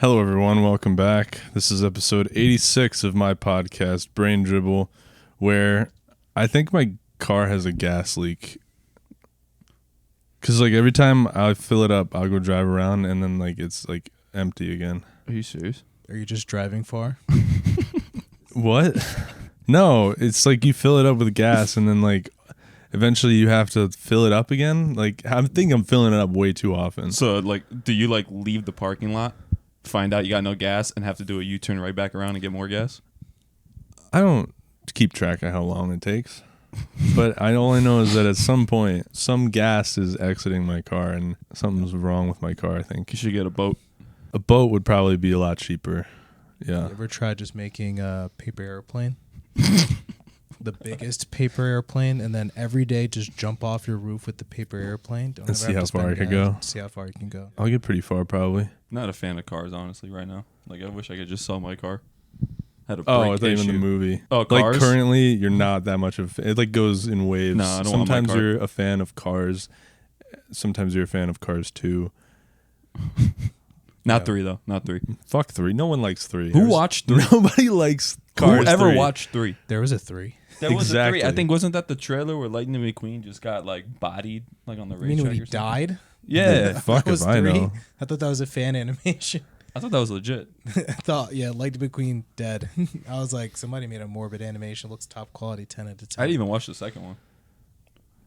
Hello, everyone. Welcome back. This is episode 86 of my podcast, Brain Dribble, where I think my car has a gas leak. Because, like, every time I fill it up, I'll go drive around, and then, like, it's, like, empty again. Are you serious? Are you just driving far? What? No, it's like you fill it up with gas, and then, like, eventually you have to fill it up again. Like, I think I'm filling it up way too often. So, like, do you, like, leave the parking lot, find out you got no gas, and have to do a U-turn right back around and get more gas? I don't keep track of how long it takes. But all I know is that at some point, some gas is exiting my car, and something's wrong with my car, I think. You should get a boat. A boat would probably be a lot cheaper. Yeah. You ever tried just making a paper airplane? The biggest paper airplane, and then every day just jump off your roof with the paper airplane. Don't And ever see have how to spend far I could gas. go. See how far you can go. I'll get pretty far, probably. Not a fan of cars, honestly, right now. Like, I wish I could just sell my car. Had a Oh, I brake thought you meant issue. the movie. Oh, Like, cars? currently, you're not that much of... It, like, goes in waves. No, I don't want my Sometimes car. you're a fan of Cars. Sometimes you're a fan of Cars 2. Not 3, though. Not 3. Fuck 3. No one likes 3. Who watched 3? Nobody likes Cars Whoever 3. watched 3? There was a 3. There was a 3. I Exactly. think, wasn't that the trailer where Lightning McQueen just got, like, bodied, like, on the You mean when racetrack he or something? died? Yeah. Fuck That was if I 3? know. I thought that was a fan animation. I thought that was legit. I thought, yeah, Lightning McQueen dead. I was like, somebody made a morbid animation. Looks top quality, 10 out of 10. I didn't even watch the second one.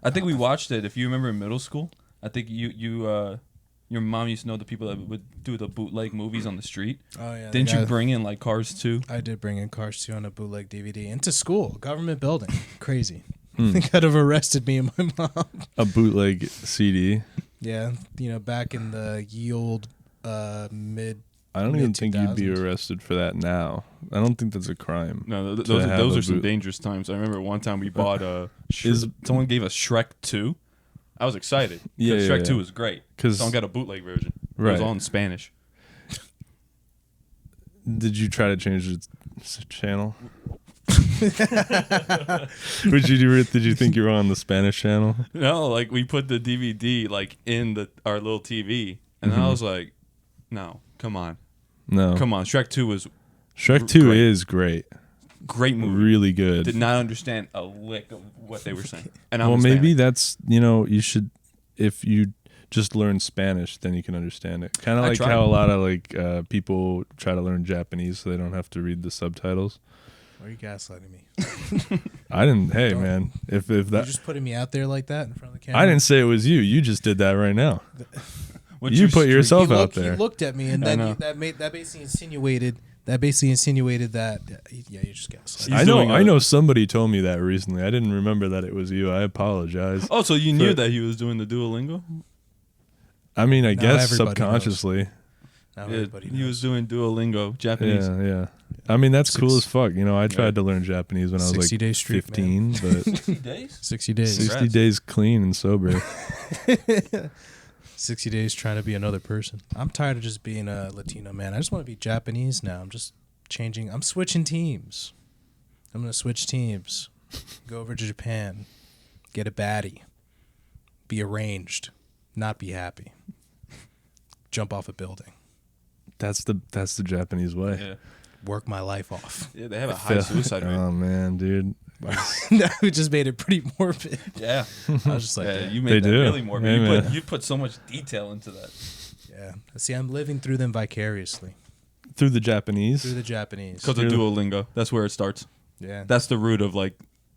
I think we watched it. If you remember in middle school, I think your mom used to know the people that would do the bootleg movies on the street. Oh, yeah. Didn't you bring in like Cars 2? I did bring in Cars 2 on a bootleg DVD into school, government building. Crazy. Hmm. I think I'd have arrested me and my mom. A bootleg CD. Yeah, back in the ye old mid. I don't even think you'd be Mid-2000s. arrested for that now. I don't think that's a crime. No, To those have a are some boot- dangerous times. I remember one time we bought Is- someone gave us Shrek 2. I was excited. Yeah, Shrek yeah, 2 yeah. was great. 'Cause- Someone got a bootleg version. It Right. was all in Spanish. Did you try to change the channel? Did you think you were on the Spanish channel? No, like we put the DVD like in our little TV, and I was like, "No, come on, No. come on." Shrek 2 was Shrek 2 great. is great. great movie. Really good. Did not understand a lick of what they were saying. And I Well, was maybe Hispanic. that's, you should, if you just learn Spanish, then you can understand it. Kind of I like tried. how a lot of like people try to learn Japanese so they don't have to read the subtitles. Why are you gaslighting me? I didn't, hey Don't- man, if You that, just putting me out there like that in front of the camera? I didn't say it was you. You just did that right now. What's You your put streak? yourself He out looked, there. He looked at me, and I then know. that basically insinuated that yeah, you just gaslighting. He's I doing know. a- I know somebody told me that recently. I didn't remember that it was you. I apologize. Oh, so you knew For- that he was doing the Duolingo? I mean, I Now guess everybody subconsciously. Now Yeah, everybody he knows. was doing Duolingo, Japanese. Yeah, yeah. I mean, that's cool as Six- fuck. I tried Yeah. to learn Japanese when I was 60 like day streak, 15, but Days? 60 days. 60 Congrats. days clean and sober. 60 days trying to be another person. I'm tired of just being a Latino man. I just want to be Japanese now. I'm just changing. I'm switching teams. I'm going to switch teams. Go over to Japan. Get a baddie. Be arranged. Not be happy. Jump off a building. That's the Japanese way. Yeah. Work my life off. Yeah, they have a high suicide rate. Oh man, dude. That just made it pretty morbid. Yeah. I was just like, Yeah, damn. you They made that do. really morbid. Hey, man. You put so much detail into that. Yeah. See, I'm living through them vicariously. Through the Japanese. Through the Japanese. Because of Duolingo. That's where it starts. Yeah. That's the root of like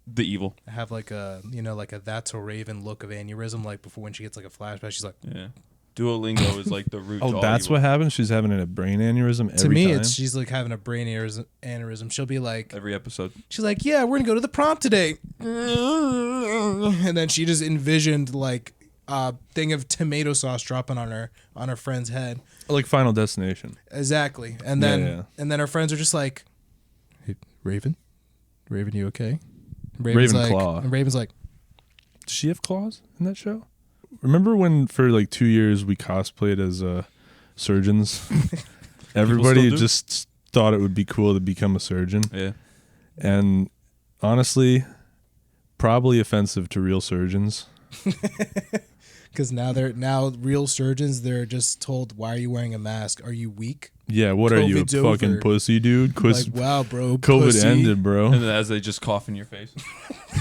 the evil. I have like a, like a that's a Raven look of aneurysm. Like before when she gets like a flashback, she's like, Yeah. Duolingo is like the root. to Oh, all that's evil. what happens. She's having a brain aneurysm to every me, time. she's like having a brain aneurysm. She'll be like, Every episode. she's like, yeah, we're gonna go to the prom today, and then she just envisioned like a thing of tomato sauce dropping on her friend's head. Like Final Destination. Exactly, and Yeah, then yeah. and then her friends are just like, hey, Raven, you okay? Raven's Ravenclaw. like, and Raven's like, Does she have claws in that show? Remember when for like 2 years we cosplayed as surgeons? Everybody still do? just thought it would be cool to become a surgeon. Yeah. And honestly, probably offensive to real surgeons. Because now real surgeons, they're just told, why are you wearing a mask? Are you weak? Yeah, what are you, a COVID's fucking over. pussy, dude? Like, wow, bro. COVID pussy. ended, bro. And then as they just cough in your face.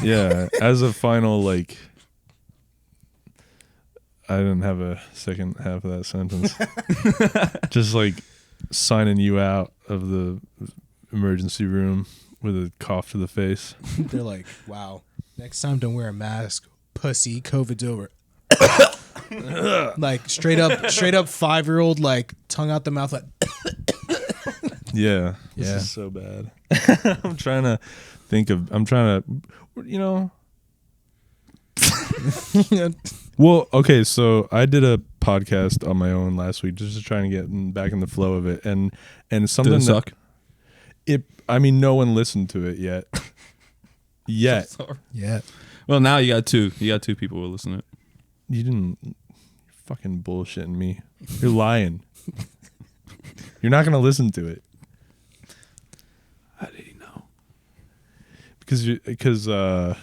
Yeah, as a final, like, I didn't have a second half of that sentence. Just like signing you out of the emergency room with a cough to the face. They're like, wow. Next time, don't wear a mask. Pussy. COVID's over. Like straight up 5-year-old, like tongue out the mouth, like. Yeah, this Yeah. is so bad. I'm trying to, you know. Well, okay, so I did a podcast on my own last week just to try and get back in the flow of it, and something Did it suck? I mean, no one listened to it yet. Yet. Yeah. Well, now you got two. You got two people who listen to it. You didn't. You're fucking bullshitting me. You're lying. You're not gonna listen to it. How did he know? Because this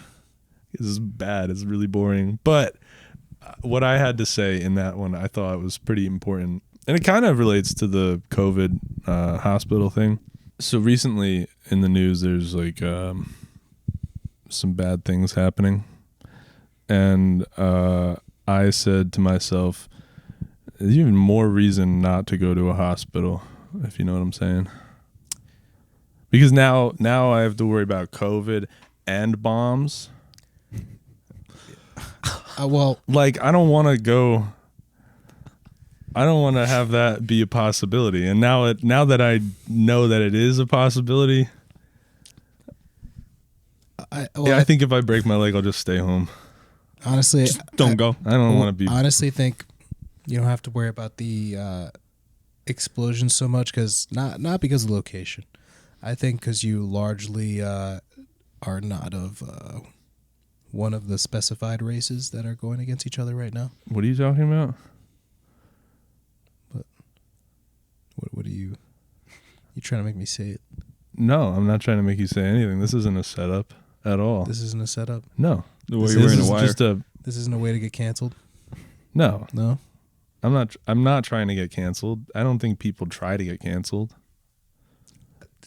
is bad. It's really boring. But what I had to say in that one, I thought was pretty important, and it kind of relates to the COVID hospital thing. So recently in the news, there's like some bad things happening, and I said to myself, there's even more reason not to go to a hospital, if you know what I'm saying. Because now I have to worry about COVID and bombs. Well, Like, I don't want to go. I don't want to have that be a possibility. And now that I know that it is a possibility, I think if I break my leg, I'll just stay home. honestly, Don't go. I don't want to be. Honestly, think you don't have to worry about the explosion so much, because not because of location. I think because you largely are not of one of the specified races that are going against each other right now. What are you talking about? What are you trying to make me say it? No, I'm not trying to make you say anything. This isn't a setup at all. This isn't a setup. No. The way This you're wearing This a is wire. just a. This isn't a way to get canceled. No. No. I'm not trying to get canceled. I don't think people try to get canceled.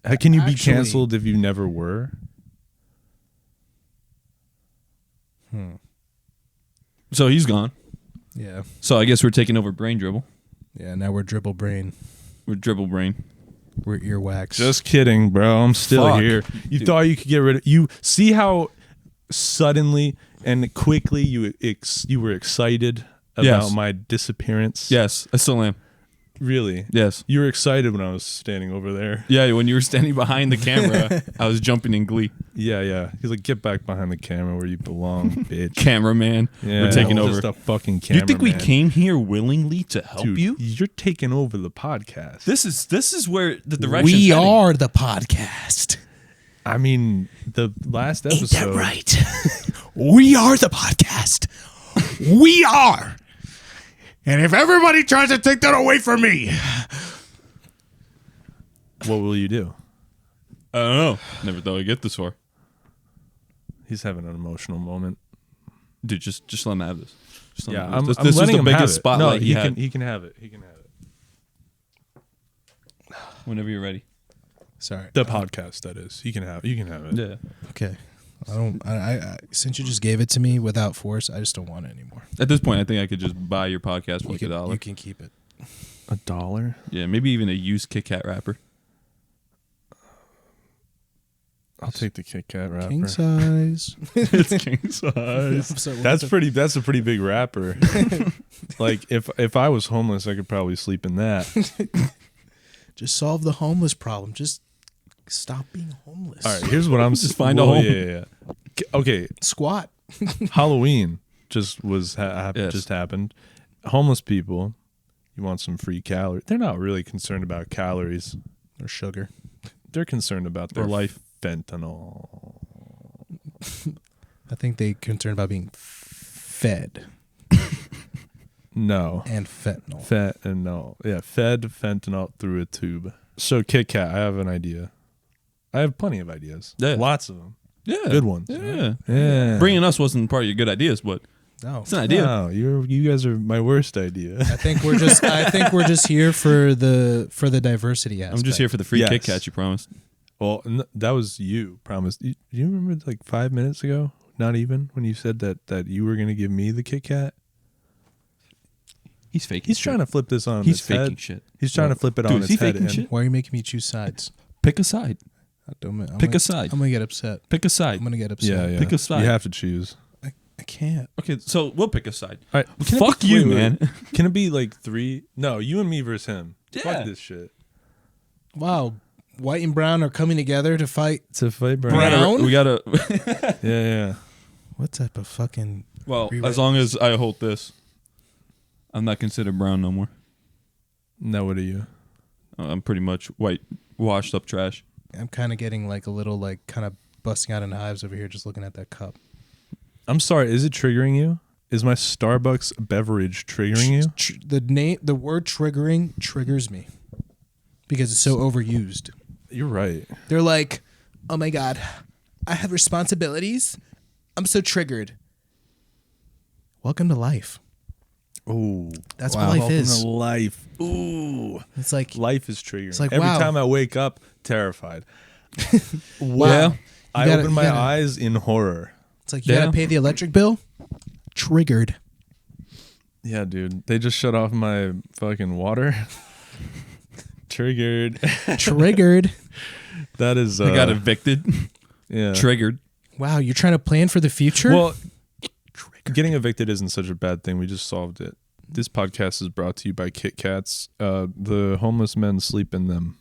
How can you be Actually- canceled if you never were? So he's gone. Yeah. So I guess we're taking over Brain Dribble. Yeah. Now we're Dribble Brain. We're Dribble Brain. We're Earwax. Just kidding, bro. I'm still Fuck, here. You dude. thought you could get rid of you. See how suddenly and quickly you were excited about Yes. my disappearance? Yes, I still am. Really? Yes. You were excited when I was standing over there. Yeah, when you were standing behind the camera, I was jumping in glee. Yeah. He's like, get back behind the camera where you belong, bitch. Cameraman. Yeah, We're taking I'm over. Just a fucking You camera. think we came here willingly to help Dude, you? You're taking over the podcast. This is where the direction. we are the podcast. I mean, the last episode. Ain't that right? We are the podcast. We are. And if everybody tries to take that away from me, What will you do? I don't know. Never thought I'd get this far. He's having an emotional moment. Dude, just let him have this. Just let Yeah, him I'm have this. I'm This is letting the him biggest have it. spotlight No, he had. he can have it. He can have it. Whenever you're ready. sorry. The podcast, that is. You can have it. Yeah. Okay. I since you just gave it to me without force, I just don't want it anymore. At this point, I think I could just buy your podcast for like $1. You can keep it. $1? Yeah, maybe even a used Kit Kat wrapper. I'll take the Kit Kat wrapper. King size. It's king size. That's a pretty big wrapper. Like if I was homeless, I could probably sleep in that. Just solve the homeless problem. Just stop being homeless. All right, here's what I'm Just find a home. Yeah. Okay, Squat. Halloween just Yes. just happened. Homeless people, you want some free calories. They're not really concerned about calories Or sugar. They're concerned about their Or life. fentanyl. I think they concerned about being fed No. and fentanyl. Fentanyl. Yeah, fed fentanyl through a tube. So Kit Kat, I have an idea. I have plenty of ideas. Yeah. Lots of them. Yeah. Good ones. Yeah. Yeah. Bringing us wasn't part of your good ideas, but No. It's an idea. No, you guys are my worst idea. I think we're just here for the diversity aspect. I'm just here for the free Yes. Kit Kat you promised. Well, that was you promised. You remember like 5 minutes ago? Not even when you said that you were going to give me the Kit Kat. He's faking. He's trying to flip this on. He's its faking head. shit. He's trying to flip it Dude, on is its he head. faking and shit? Why are you making me choose sides? Pick a side. Pick a side. I'm gonna get upset. Pick a side. I'm gonna get upset. Yeah, yeah. Pick a side. You have to choose. I can't. Okay, so we'll pick a side. All right. Fuck you, man. Can it be like 3? No, you and me versus him. Yeah. Fuck this shit. Wow, white and brown are coming together to fight. To fight Brown? We gotta. Yeah. What type of fucking? Well, Rewrite as long as I hold this, I'm not considered brown no more. Now what are you? I'm pretty much white, washed up trash. I'm kind of getting like a little like kind of busting out in hives over here just looking at that cup. I'm sorry. Is it triggering you? Is my Starbucks beverage triggering you? The word triggering triggers me because it's so overused. You're right. They're like, oh my God, I have responsibilities. I'm so triggered. Welcome to life. Oh, That's what life welcome is. to life. Ooh, It's like, life is triggering. It's like, every wow. time I wake up, terrified. wow. I gotta- open you my gotta- eyes in horror. It's like, you Yeah. gotta pay the electric bill? Triggered. Yeah, dude. They just shut off my fucking water. Triggered. Triggered. That is. I got evicted. Yeah. Triggered. Wow, you're trying to plan for the future? Well, getting evicted isn't such a bad thing. We just solved it. This podcast is brought to you by Kit Kats. The homeless men sleep in them.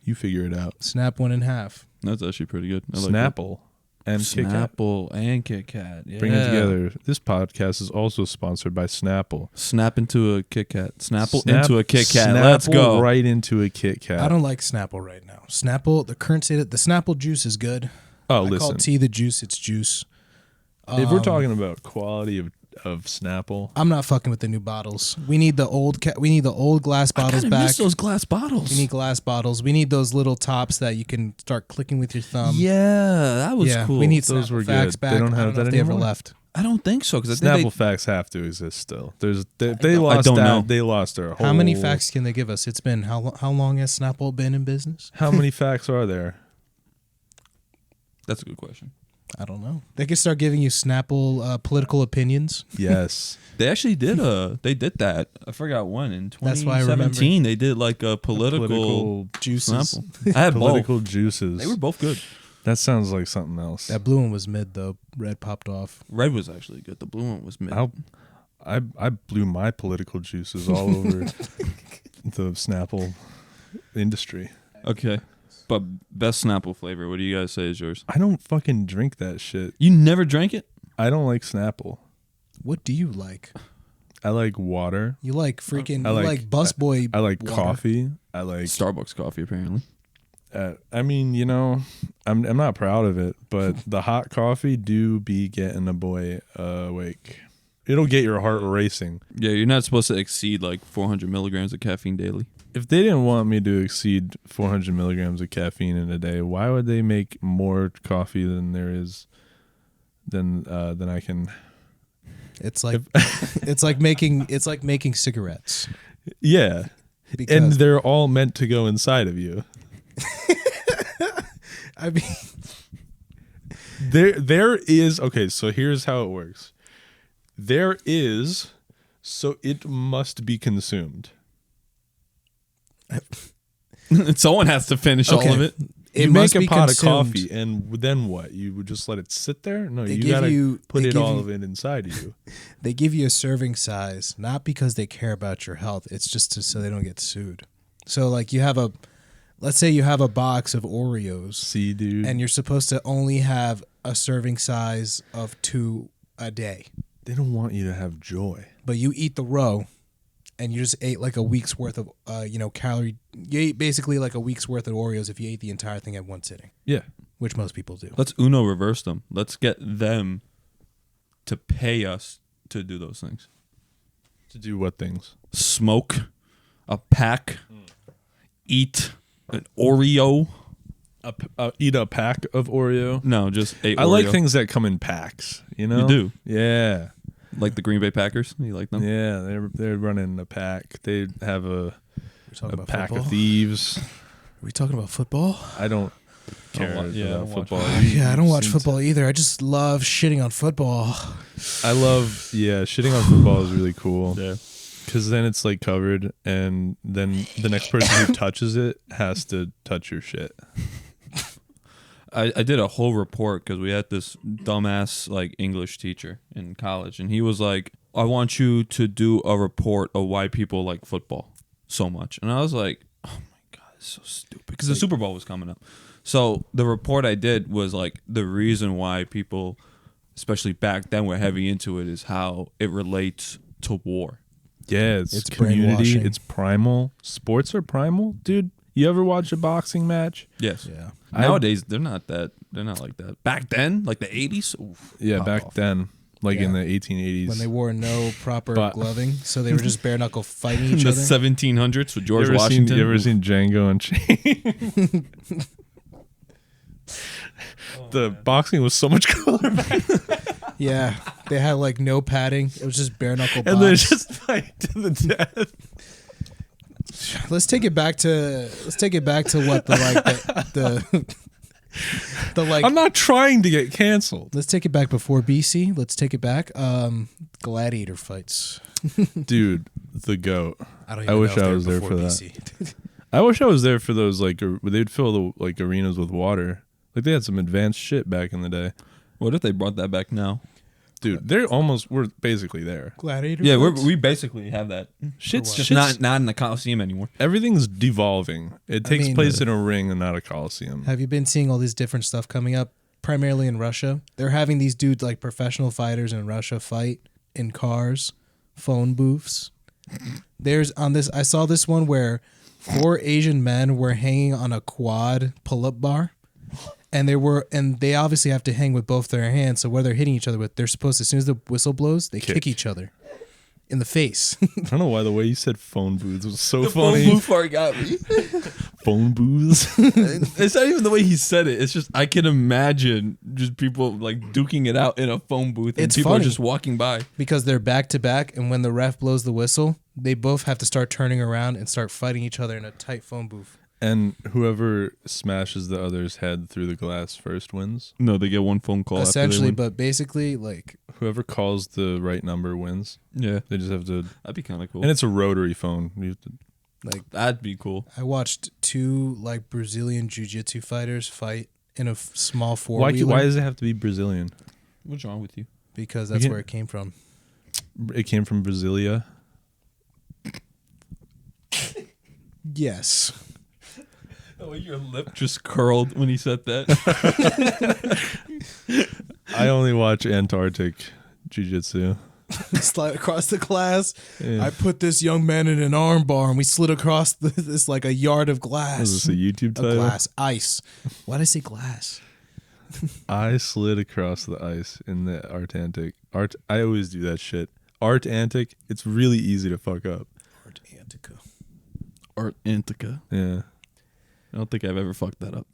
You figure it out. Snap one in half. That's actually pretty good. I like Snapple and that. Kit Kat. Snapple and Kit Kat. Yeah. Bring it together. This podcast is also sponsored by Snapple. Snap into a Kit Kat. Snapple Snap- into a Kit Kat. Snapple Let's go. right into a Kit Kat. I don't like Snapple right now. Snapple, the current state of the Snapple juice is good. Oh, I call listen. tea the juice, it's juice. If we're talking about quality of Snapple, I'm not fucking with the new bottles. We need the old glass bottles I back. miss those glass bottles. We need glass bottles. We need those little tops that you can start clicking with your thumb. yeah, that was yeah, cool. we need Those Snapple were facts good. back. They don't I have know that if they ever anymore? left. I don't think so because I Snapple think facts have to exist still. They don't- lost I don't that. know. They lost their whole. How many facts can they give us? It's been how long has Snapple been in business? How many facts are there? that's a good question. I don't know. They could start giving you Snapple political opinions. Yes. They actually did they did that. I forgot when in That's why I remember. 2017 they did like a political Juices. Snapple. I had both. Political juices. They were both good. That sounds like something else. That blue one was mid though. Red popped off. Red was actually good. The blue one was mid. I blew my political juices all over the Snapple industry. Okay. But best Snapple flavor, what do you guys say is yours? I don't fucking drink that shit. You never drank it? I don't like Snapple. What do you like? I like water. You like freaking. I you like- like busboy. I like water. coffee. I like. Starbucks coffee, apparently. I mean, you know, I'm not proud of it, but the hot coffee do be getting a boy awake. It'll get your heart racing. Yeah, you're not supposed to exceed like 400 milligrams of caffeine daily. If they didn't want me to exceed 400 milligrams of caffeine in a day, why would they make more coffee than there is than I can? It's like it's like making cigarettes. Yeah, Because and they're all meant to go inside of you. I mean, There is okay. So here's how it works. There is, so it must be consumed. Someone has to finish all Okay. of it. it You must make a be pot consumed. of coffee, and then what? You would just let it sit there? No, They you give gotta you- put they it give all you- of it inside of you. They give you a serving size, not because they care about your health. It's just so they don't get sued. So like let's say you have a box of Oreos, See, dude. and you're supposed to only have a serving size of 2 a day, They don't want you to have joy. but you eat the row, and you just ate like a week's worth of calorie. You ate basically like a week's worth of Oreos if you ate the entire thing at one sitting, Yeah. which most people do. Let's Uno reverse them. Let's get them to pay us to do those things. To do what things? Smoke a pack, eat an Oreo. eat a pack of Oreo. No, just a Oreo. I like things that come in packs. You know, You do. Yeah, Like the Green Bay Packers. You like them? yeah. They're running a pack. They have a pack football? of thieves. Are we talking about football? I don't care I don't watch football. Yeah, I don't watch Seems- football either. I just love shitting on football. I love shitting on football is really cool. Yeah. Because then it's like covered, and then the next person who touches it has to touch your shit. I did a whole report because we had this dumbass like English teacher in college, and he was like, "I want you to do a report of why people like football so much." And I was like, "Oh my god, it's so stupid!" Because the Super Bowl was coming up. So the report I did was like the reason why people, especially back then, were heavy into it is how it relates to war. Yeah, it's It's community. brainwashing. It's primal. Sports are primal, dude. You ever watch a boxing match? Yes. Yeah. Nowadays they're not like that. Back then, like the 80s. Oof. Yeah, Pop back off. then, like in Yeah. the 1880s. When they wore no proper But- gloving, so they were just bare knuckle fighting In each the other. 1700s with George you ever Washington. you ever seen Django Unchained? The boxing was so much cooler back then. Yeah, they had like no padding. It was just bare knuckle box. And then just fight to the death. Let's take it back to what the like. I'm not trying to get canceled. Let's take it back before BC. Let's take it back. Gladiator fights. Dude, the GOAT. I wish know if I they was were there before for that. BC. I wish I was there for those, like, they'd fill the, like, arenas with water. Like, they had some advanced shit back in the day. What if they brought that back now? Dude, we're basically there. Gladiator. Yeah, fights? we basically have that. Shit's Just shit's- not in the Coliseum anymore. everything's devolving. It takes mean, place in a ring and not a coliseum. Have you been seeing all these different stuff coming up? Primarily in Russia, they're having these dudes like professional fighters in Russia fight in cars, phone booths. There's on this. I saw this one where 4 Asian men were hanging on a quad pull-up bar, and they obviously have to hang with both their hands. So where they're hitting each other with, they're supposed to, as soon as the whistle blows, they kick each other in the face. I don't know why the way you said phone booths was so funny. Phone booth part got me. Phone booths. It's not even the way he said it. It's just I can imagine just people like duking it out in a phone booth, and It's people funny. are just walking by. Because they're back to back, and when the ref blows the whistle, they both have to start turning around and start fighting each other in a tight phone booth. And whoever smashes the other's head through the glass first wins. No, they get one phone call. Essentially, but basically, like, Whoever calls the right number wins. yeah, They just have to, that'd be kind of cool. and it's a rotary phone. You have to, That'd be cool. I watched 2 like Brazilian jiu-jitsu fighters fight in a small why 4-wheeler does it have to be Brazilian? What's wrong with you? because that's can't- where it came from. It came from Brasilia. Yes. Oh, your lip just curled when he said that. I only watch Antarctic jiu-jitsu. Slide across the class. Yeah. I put this young man in an arm bar and we slid across this like a yard of glass. Was this a YouTube title? glass. Ice. Why did I say glass? I slid across the ice in the Artantic. I always do that shit. Artantic, it's really easy to fuck up. Antarctica. Art Antica. Yeah. I don't think I've ever fucked that up.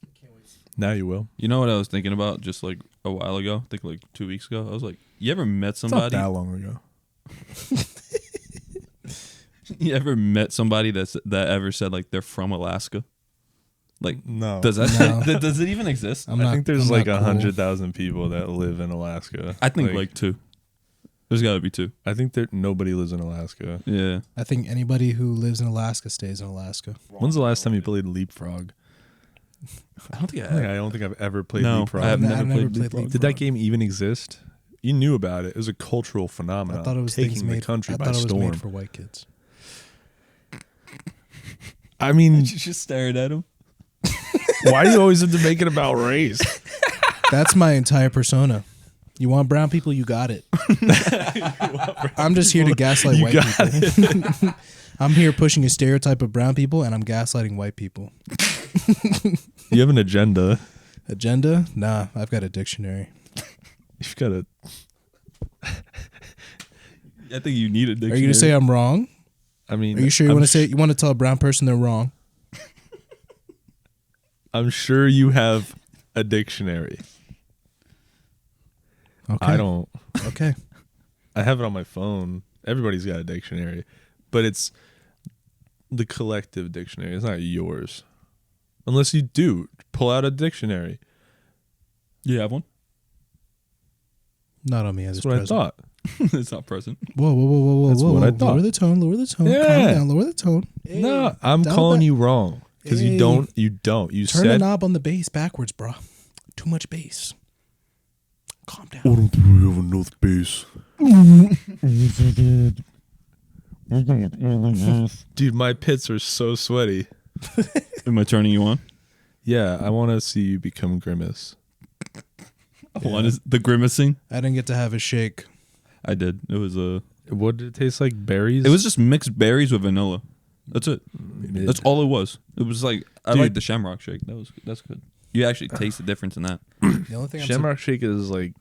Now you will. You know what I was thinking about just like a while ago? I think like 2 weeks ago. I was like, you ever met It's not somebody? that long ago. You ever met somebody that ever said like they're from Alaska? Like, No. does that No. does it even exist? I'm I not- think there's I'm like not cool. 100,000 people that live in Alaska. I think like 2. There's got to be 2. I think that nobody lives in Alaska. Yeah. I think anybody who lives in Alaska stays in Alaska. When's the last time you played Leapfrog? I don't think I don't think I've ever played No, Leapfrog. I have I've never never played played Leapfrog. Did that game even exist? You knew about it. It was a cultural phenomenon. I thought it was taking things the made. country I by thought it was storm. made for white kids. I mean, You just stared at him. why do you always have to make it about race? That's my entire persona. You want brown people, you got it. I'm just here to gaslight white people. I'm here pushing a stereotype of brown people, and I'm gaslighting white people. You have an agenda. Agenda? Nah, I've got a dictionary. You've got a. I think you need a dictionary. Are you gonna say I'm wrong? I mean, Are you sure you want to say you want to tell a brown person they're wrong? I'm sure you have a dictionary. Okay. I don't. Okay. I have it on my phone. Everybody's got a dictionary, but it's the collective dictionary. It's not yours. Unless you do. Pull out a dictionary. You have one? Not on me as That's what I thought. It's not present. Whoa. That's what I thought. Lower the tone. Yeah. Calm down. Lower the tone. Hey, No, I'm dial calling back. you wrong. Because Hey. you don't. You Turn the said knob on the bass backwards, bro. Too much bass. Calm down. don't we have enough bass? Dude, my pits are so sweaty. Am I turning you on? Yeah, I want to see you become Grimace. One is the grimacing. I didn't get to have a shake. I did. It was What did it taste like? Berries? It was just mixed berries with vanilla. That's it. That's all it was. It was like I Dude. like the Shamrock Shake. That's good. You actually taste the difference in that. The only thing Shamrock Shake is like,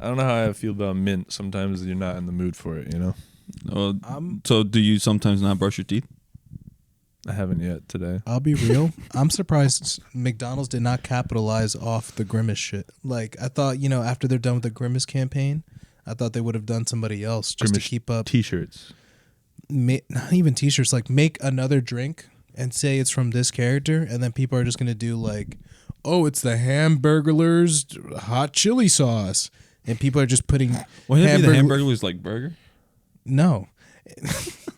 I don't know how I feel about mint. Sometimes you're not in the mood for it, you know? So do you sometimes not brush your teeth? I haven't yet today. I'll be real. I'm surprised McDonald's did not capitalize off the Grimace shit. Like, I thought, after they're done with the Grimace campaign, I thought they would have done somebody else just Grimace to keep up. T-shirts. Not even t-shirts, like make another drink and say it's from this character, and then people are just going to do like, oh, it's the Hamburglers hot chili sauce. And people are just putting Why did the Hamburglers like burger? No.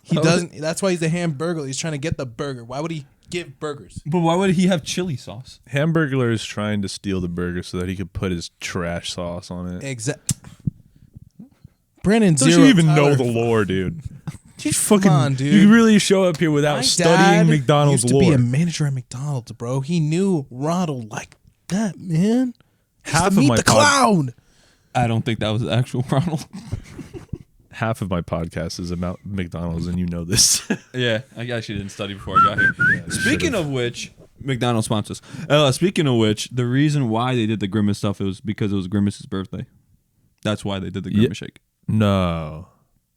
He doesn't. That's why he's the Hamburglar. He's trying to get the burger. Why would he give burgers? But why would he have chili sauce? Hamburglar is trying to steal the burger so that he could put his trash sauce on it. Exactly. Brandon, Don't zero. you even Tyler. know the lore, dude? You fucking, on, dude. You really show up here without My studying dad McDonald's used to lore. be a manager at McDonald's, bro. He knew Ronald like that, man. Half to of meet my the clown. I don't think that was the actual Ronald. Half of my podcast is about McDonald's, and you know this. Yeah, I actually didn't study before I got here. Speaking of which, McDonald's sponsors. Speaking of which, the reason why they did the Grimace stuff was because it was Grimace's birthday. That's why they did the Grimace shake. No.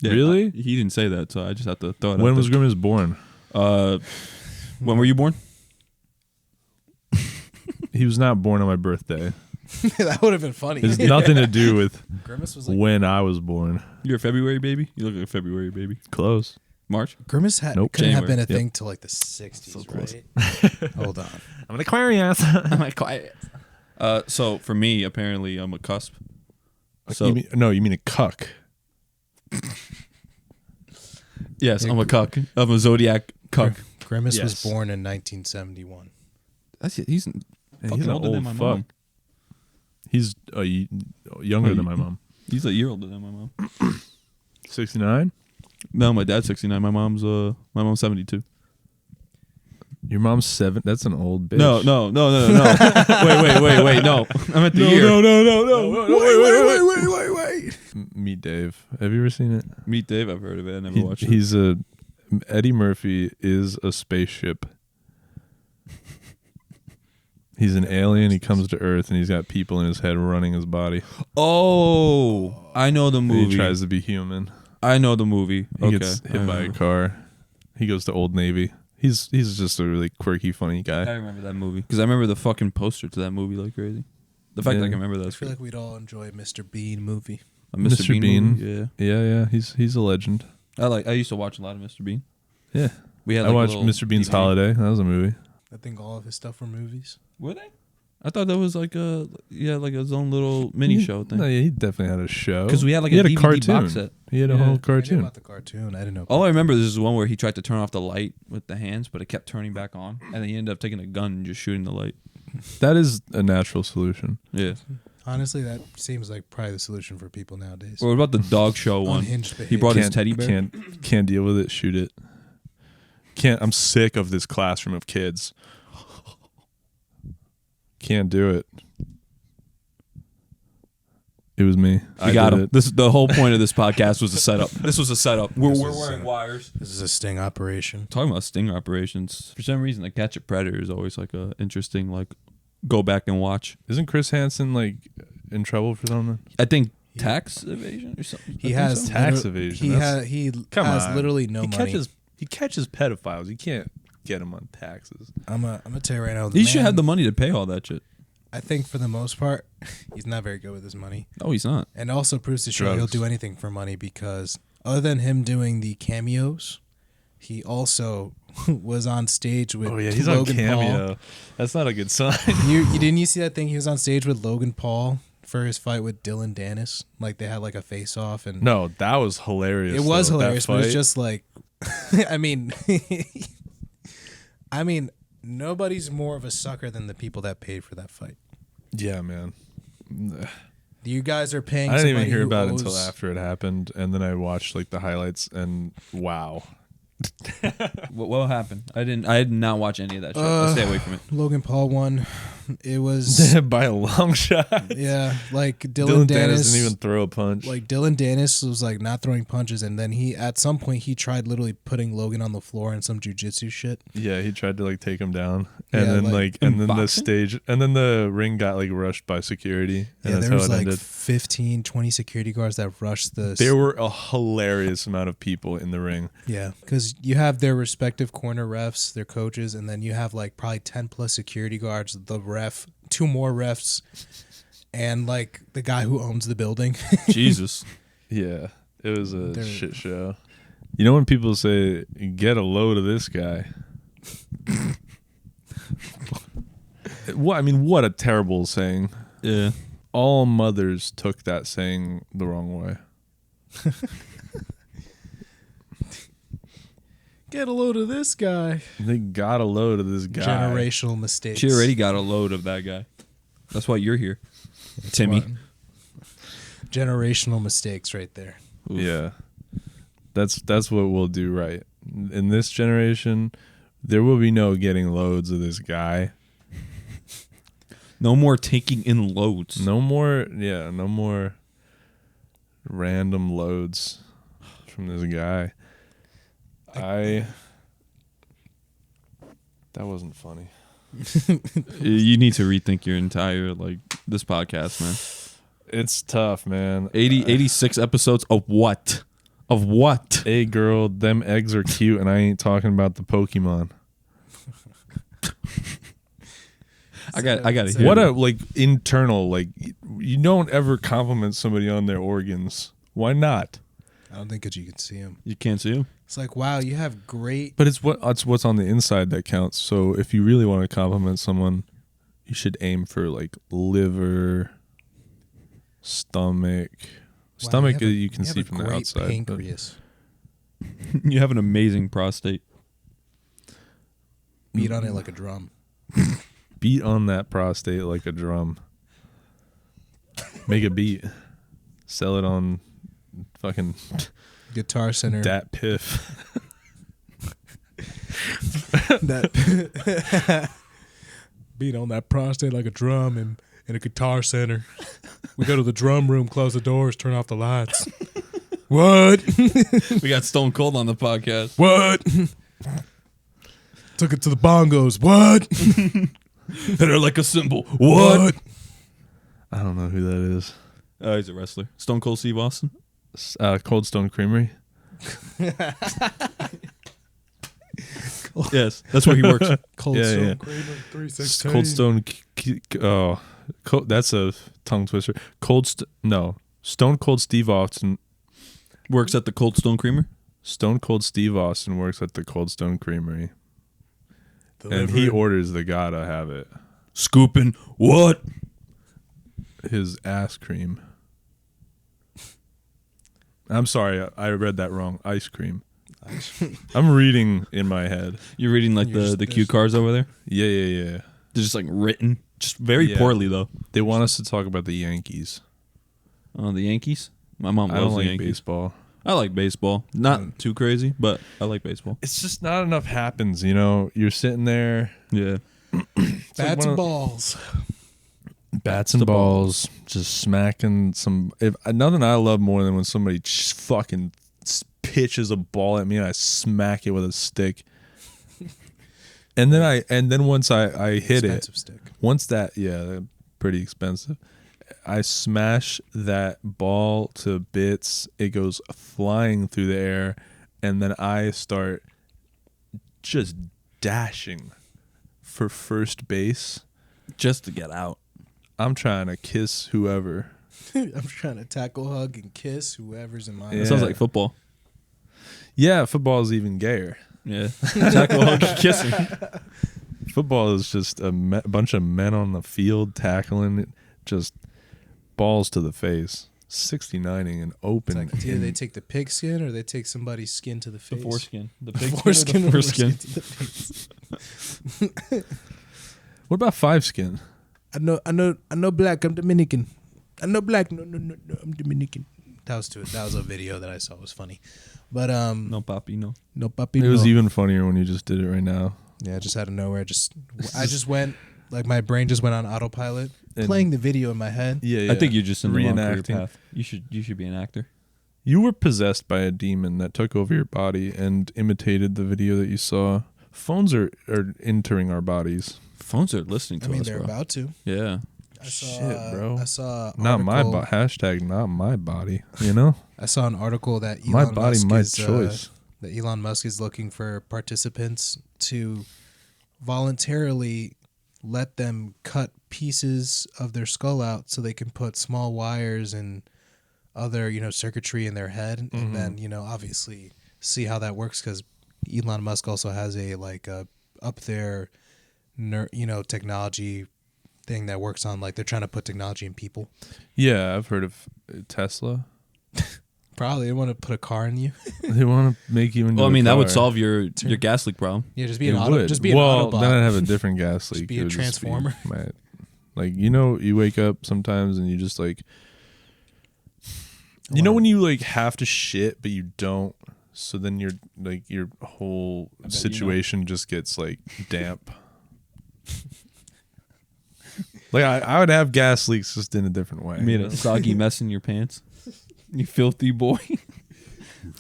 Yeah, Really? He didn't say that, so I just have to throw it out When was there. Grimace born? When were you born? He was not born on my birthday. That would have been funny. It has nothing to do with Grimace was like when I was born. You're a February baby? You look like a February baby. Close. March? Grimace Nope. couldn't have been January. a thing till like the 60s, So close. right? Hold on. I'm an Aquarius. I'm like quiet. So for me, apparently, I'm a cusp. So you mean a cuck. yes, I'm a cuck. I'm a zodiac cuck. Grimace was Yes. born in 1971. That's it. He's fucking an older than old my fuck. mom. He's younger than my mom. He's a year older than my mom. 69? No, my dad's 69. My mom's 72. Your mom's 7? That's an old bitch. No. wait. No, I'm at the year. Wait. Meet Dave. Have you ever seen it? Meet Dave. I've heard of it. I never watched it. He's Eddie Murphy is a spaceship. He's an alien. He comes to Earth and he's got people in his head running his body. Oh, I know the And movie. he tries to be human. I know the movie. He Okay. gets hit by a car. He goes to Old Navy. He's just a really quirky, funny I guy. remember that movie because I remember the fucking poster to that movie like crazy. The fact that I can remember that I is feel good. like we'd all enjoy a Mr. Bean movie. A Mr. Bean. movie? Yeah. Yeah. He's a legend. I used to watch a lot of Mr. Bean. Yeah. We had I like watched a little Mr. Bean's DVD. Holiday. That was a movie. I think all of his stuff were movies. Were they? I thought that was like his own little mini show thing. No, yeah, he definitely had a show. Because we had like he a had a DVD cartoon. box set. He had a Yeah. whole I knew cartoon. about the cartoon. I didn't know. All I remember is this one where he tried to turn off the light with the hands, but it kept turning back on, and then he ended up taking a gun and just shooting the light. That is a natural solution. Yeah. Honestly, that seems like probably the solution for people nowadays. Or what about the dog show one? Unhinged He behavior. brought his teddy bear. Can't deal with it. Shoot it. I'm sick of this classroom of kids. Can't do it. It was me. I got him. The whole point of this podcast was a setup. This was a setup. We're wearing wires. This is a sting operation. Talking about stinger operations. For some reason, the Catch a Predator is always like a interesting go back and watch. Isn't Chris Hansen like in trouble for something? I think tax evasion or something. He I think has so. Tax liter- evasion. He That's- has Come has on. literally no money. He catches pedophiles. You can't. get him on taxes. I'm gonna tell you right now. He should have the money to pay all that shit. I think for the most part, he's not very good with his money. No, he's not. And also proves to show Drugs. he'll do anything for money because other than him doing the cameos, he also was on stage with He's Logan on Cameo. Paul. That's not a good sign. You didn't you see that thing? He was on stage with Logan Paul for his fight with Dillon Danis. Like they had like a face off and No, that was hilarious. it was though, that hilarious, but it's fight. just like I mean nobody's more of a sucker than the people that paid for that fight. Yeah, man. You guys are paying. I didn't even somebody hear who about it owes- until after it happened, and then I watched like the highlights, and wow. What happened? I did not watch any of that shit. I stay away from it. Logan Paul won. It was By a long shot. yeah, like Dillon Danis didn't even throw a punch. like Dillon Danis was like not throwing punches, and then he at some point he tried literally putting Logan on the floor in some jujitsu shit. Yeah, he tried to like take him down, and Yeah, then like, and then the boxing? stage, and then the ring got like rushed by security, and Yeah, that's there how was it like ended. 15, 20 security guards that rushed the. There were a hilarious amount of people in the ring. Yeah, because you have their respective corner refs, their coaches, and then you have like probably 10 plus security guards, the ref, 2 more refs, and like the guy who owns the building. Jesus. Yeah, it was a There- shit show. You know when people say, "Get a load of this guy." What I mean, what a terrible saying. Yeah. All mothers took that saying the wrong way. Get a load of this guy. They got a load of this guy. Generational mistakes. She already got a load of that guy. That's why you're here, Timmy. What? Generational mistakes right there. Oof. Yeah. That's what we'll do right. In this generation, there will be no getting loads of this guy. No more taking in loads. No more random loads from this guy. That wasn't funny. You need to rethink your entire this podcast, man. It's tough, man. 86 episodes of what? Of what? Hey girl, them eggs are cute, and I ain't talking about the Pokemon. I got to So- hear. What it. a internal you don't ever compliment somebody on their organs. Why not? I don't think because you can see them. You can't see him. It's like, wow, you have great. But it's what's on the inside that counts. So if you really want to compliment someone, you should aim for liver, stomach. Wow, Stomach you have a- you can you have see a from the great outside. but- Pancreas. You have an amazing prostate. Beat on it like a drum. Beat on that prostate like a drum. Make a beat. Sell it on fucking Guitar Center. DatPiff. That beat on that prostate like a drum in a Guitar Center. We go to the drum room, close the doors, turn off the lights. What? We got Stone Cold on the podcast. What? Took it to the bongos. What? Hit her like a cymbal. What? I don't know who that is. He's a wrestler. Stone Cold Steve Austin. Cold Stone Creamery. Yes, that's where he works. Cold Yeah, Stone yeah. Creamer 316. Cold Stone. That's a tongue twister. Stone Cold Steve Austin. Works at the Cold Stone Creamer. Stone Cold Steve Austin works at the Cold Stone Creamery, and he Delivery. orders the gotta have it. Scooping what? His ass cream. I'm sorry, I read that wrong. Ice cream. I'm reading in my head. You're reading You're the just- cue cards over there. Yeah. They're just written, just very Yeah. poorly though. They want us to talk about the Yankees. Oh, the Yankees. My mom I loves don't the like Yankees. baseball. I like baseball. Not too crazy, but I like baseball. It's just not enough happens, you know. You're sitting there, Yeah. Bats one and of- balls. bats and balls, just smacking some. Nothing I love more than when somebody fucking pitches a ball at me and I smack it with a stick. And then once I hit Expensive it, stick. once they're pretty expensive. I smash that ball to bits. It goes flying through the air, and then I start just dashing for first base just to get out. I'm trying to kiss whoever. I'm trying to tackle, hug, and kiss whoever's in my Yeah. It sounds like football. Yeah, football is even gayer. Yeah. Tackle, hug, and kissing. Football is just a bunch of men on the field tackling it, just balls to the face, 69ing and open. It's like, either they take the pig skin or they take somebody's skin to the face. The foreskin. The The big foreskin the or foreskin. to the face. What about fiveskin? I know black. I'm Dominican. I know black. No, I'm Dominican. That was a video that I saw. It was funny, but No, papi, no. no papi. It was no. even funnier when you just did it right now. Yeah, just out of nowhere. I just went like my brain just went on autopilot, And- playing the video in my head. Yeah, I think you're just in the wrong career Reenacting. path. You should be an actor. You were possessed by a demon that took over your body and imitated the video that you saw. Phones are entering our bodies. Phones are listening I to mean, us, they're bro. about to. Yeah. I saw, Shit, bro. I saw an Not my article- hashtag. Not my body. You know, I saw an article that Elon my body, Musk my is, choice. that Elon Musk is looking for participants to voluntarily let them cut pieces of their skull out so they can put small wires and other, circuitry in their head, and then, obviously see how that works, because Elon Musk also has a up there, technology thing that works on, like, they're trying to put technology in people. Yeah, I've heard of Tesla. Probably they want to put a car in you. They want to make you into. Well, I mean, that would car. solve your gas leak problem. Yeah, just be It an auto. would. Just be an well, Autobot. then I'd have a different gas leak. be It a would transformer. Like, you wake up sometimes and you just like, when you like have to shit but you don't, so then your whole situation just gets like damp. Like I would have gas leaks just in a different way. You made a soggy mess in your pants. You filthy boy.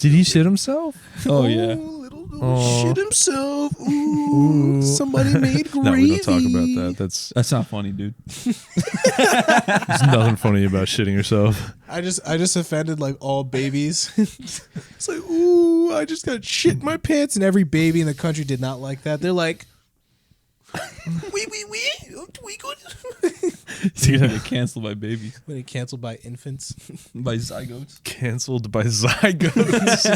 Did he shit himself? Oh, yeah. Little Aw. shit himself. Ooh, somebody made gravy. No, we don't talk about that. That's not funny, dude. There's nothing funny about shitting yourself. I just offended like all babies. It's like, ooh, I just got shit in my pants, and every baby in the country did not like that. They're like, we good. You're gonna get canceled by babies, When it canceled by infants. by zygotes. Canceled by zygotes.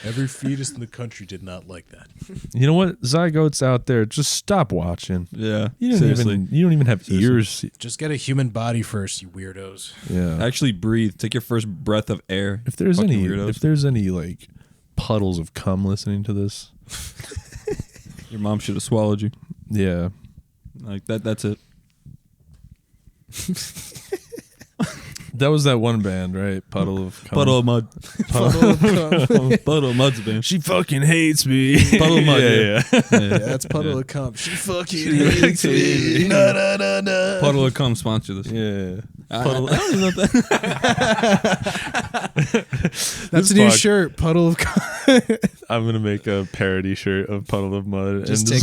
Every fetus in the country did not like that. You know what? Zygotes out there, just stop watching. Yeah, You seriously. don't even have ears. Just get a human body first, you weirdos. Yeah. Actually, breathe. Take your first breath of air. If there's Fucking any weirdos. like puddles of cum listening to this, Your mom should have swallowed you. yeah. Like that. That's it. That was that one band, right? Puddle of cum. Puddle of mud. Puddle of cum. Puddle of mud's band. She fucking hates me. Puddle of mud. yeah. Yeah, that's puddle of cum. She fucking hates me. Na, na, na, na. Puddle of cum sponsor this. Yeah. I don't even know that. That's This a new pod- shirt. Puddle of cum. I'm gonna make a parody shirt of Puddle of Mud. Just and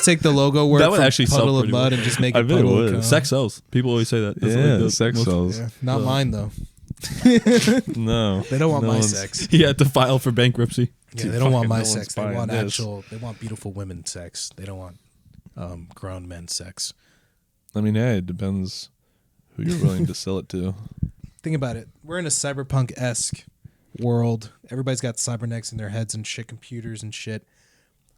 take the logo word That would from actually sell Puddle of pretty Mud well. and just make I it bet it Puddle would. of cum. Sex sells. People always say that. That's yeah, like the sex most- sells. Yeah. Not mine though. No, They don't want No my one's- sex. He had to file for bankruptcy. Yeah, Dude, they don't want fucking my no one's sex. They buying want this. They want beautiful women sex. They don't want grown men sex. I mean, hey, it depends who you're willing to sell it to. Think about it. We're in a cyberpunk-esque world. Everybody's got cybernetics in their heads and shit, computers and shit.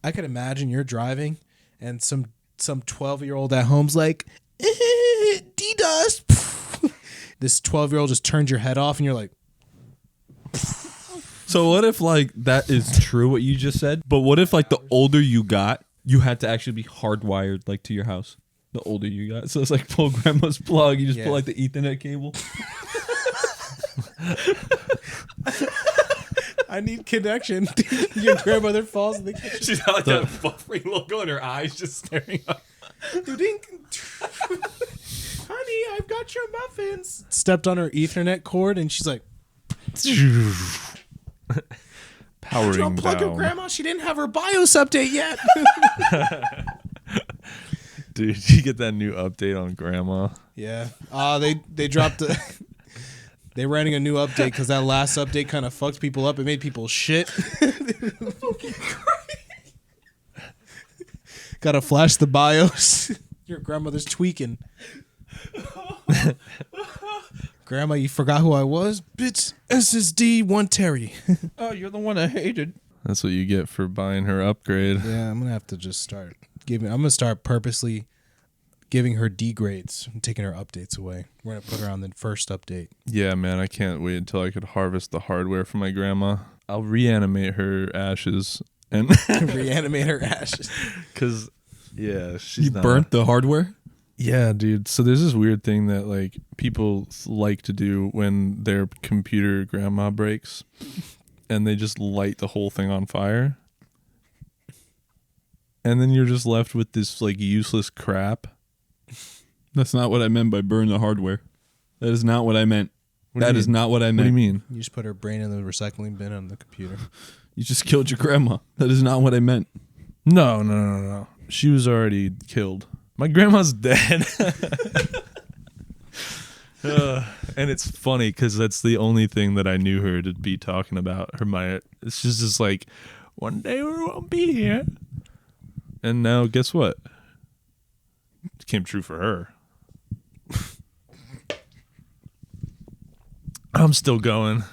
I could imagine you're driving and some 12-year-old at home's like, DDoS. This 12-year-old just turns your head off and you're like, So what if like that is true what you just said? But what if like the older you got, you had to actually be hardwired like to your house? The older you got, so it's like pull grandma's plug. You just Yeah. pull like the Ethernet cable. I need connection. Your grandmother falls in the kitchen. She's got like that buffering logo in her eyes, just staring up. Honey, I've got your muffins. Stepped on her Ethernet cord and she's like, Powering don't plug your down. grandma. She didn't have her BIOS update yet. Dude, you get that new update on Grandma. Yeah. They dropped the. They running a new update because that last update kind of fucked people up. It made people shit. Gotta flash the BIOS. Your grandmother's tweaking. Grandma, you forgot who I was? Bitch, SSD 1 Terry. Oh, you're the one I hated. That's what you get for buying her upgrade. Yeah, I'm gonna have to just start giving. I'm gonna start purposely giving her D grades and taking her updates away. We're gonna put her on the first update. Yeah, man, I can't wait until I could harvest the hardware from my grandma. I'll reanimate her ashes and Reanimate her ashes. because yeah, she's You not burnt the hardware? Yeah, dude. So there's this weird thing that like people like to do when their computer grandma breaks, and they just light the whole thing on fire, and then you're just left with this like useless crap. That's not what I meant by burn the hardware. That is not what I meant. That is not what I meant. What do you mean? You just put her brain in the recycling bin on the computer. You just killed your grandma. That is not what I meant. No. She was already killed. My grandma's dead. And it's funny because that's the only thing that I knew her to be talking about. It's just like, one day we won't be here. And now, guess what? It came true for her. I'm still going.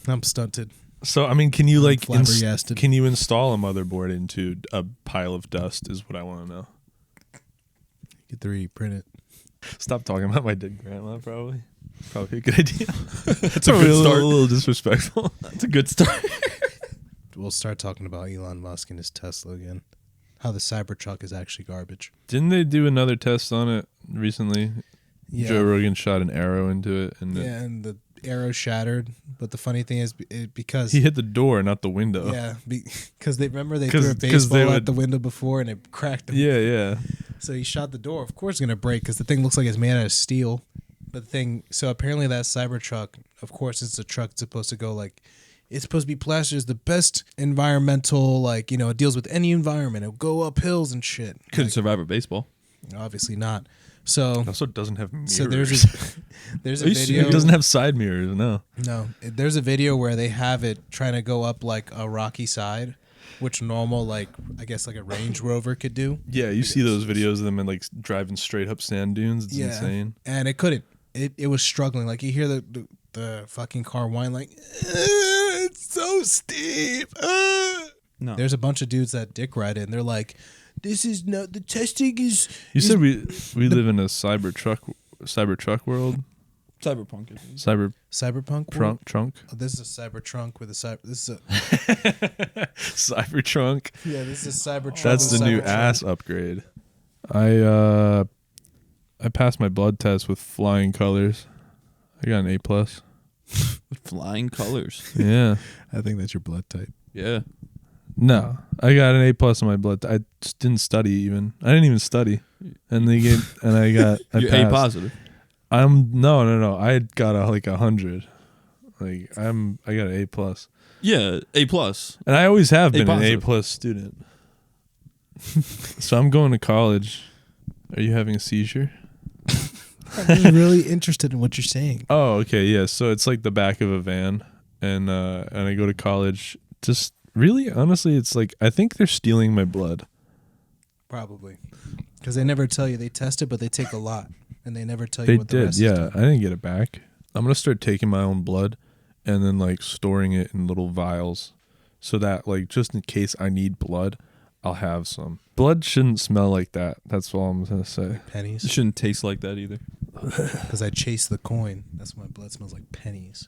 I'm stunted. So, I mean, can you like flabbergasted. can you install a motherboard into a pile of dust is what I want to know. Get 3D print it. Stop talking about my dead grandma, probably a good idea. That's a good start. A little disrespectful. That's a good start. We'll start talking about Elon Musk and his Tesla again. How the Cybertruck is actually garbage. Didn't they do another test on it recently? Yeah. Joe Rogan shot an arrow into it, and Yeah, and the arrow shattered. But the funny thing is, because he hit the door, not the window. yeah, because they threw a 'Cause baseball at the window before and it cracked him. Yeah. So he shot the door. Of course, it's gonna break because the thing looks like it's made out of steel. But the thing, so apparently that Cybertruck, of course, it's a truck that's supposed to go like, it's supposed to be plastered as the best environmental, like, you know, it deals with any environment. It'll go up hills and shit. Couldn't survive a baseball. Obviously not. So Also, it doesn't have mirrors. So there's a Are you video. It doesn't have side mirrors. No. There's a video where they have it trying to go up like a rocky side, which normal, like, I guess like a Range Rover could do. Yeah, you see those videos of them and like driving straight up sand dunes. It's insane. And it couldn't. It was struggling. Like you hear the fucking car whine like, it's so steep. No. There's a bunch of dudes that dick ride it and they're like, this is not, the testing is. You said we live in a Cybertruck world. Cyberpunk. Cyberpunk Trunk. Oh, this is a Cybertrunk with a cyber. This is a Cybertrunk. yeah. This is a Cybertruck. That's with the a new Cybertruck. ass upgrade. I passed my blood test with flying colors. I got an A+. With flying colors. Yeah. I think that's your blood type. Yeah. No, I got an A+ on my blood. I just didn't study even. I didn't even study, and they gave, and I got. You're A positive. No. I got like 100. Like I got an A+. Yeah, A+. And I always have been an positive. A+ student. So I'm going to college. Are you having a seizure? I'm just really interested in what you're saying. Oh, okay, yeah. So it's like the back of a van, and I go to college. Just really, honestly, it's like I think they're stealing my blood. Probably, because they never tell you. They test it, but they take a lot, and they never tell you They what the did, rest yeah. is. I didn't get it back. I'm gonna start taking my own blood, and then like storing it in little vials, so that like just in case I need blood, I'll have some. Blood shouldn't smell like that. That's all I'm gonna say. It Pennies, shouldn't taste like that either. because I chase the coin. That's why my blood smells like pennies.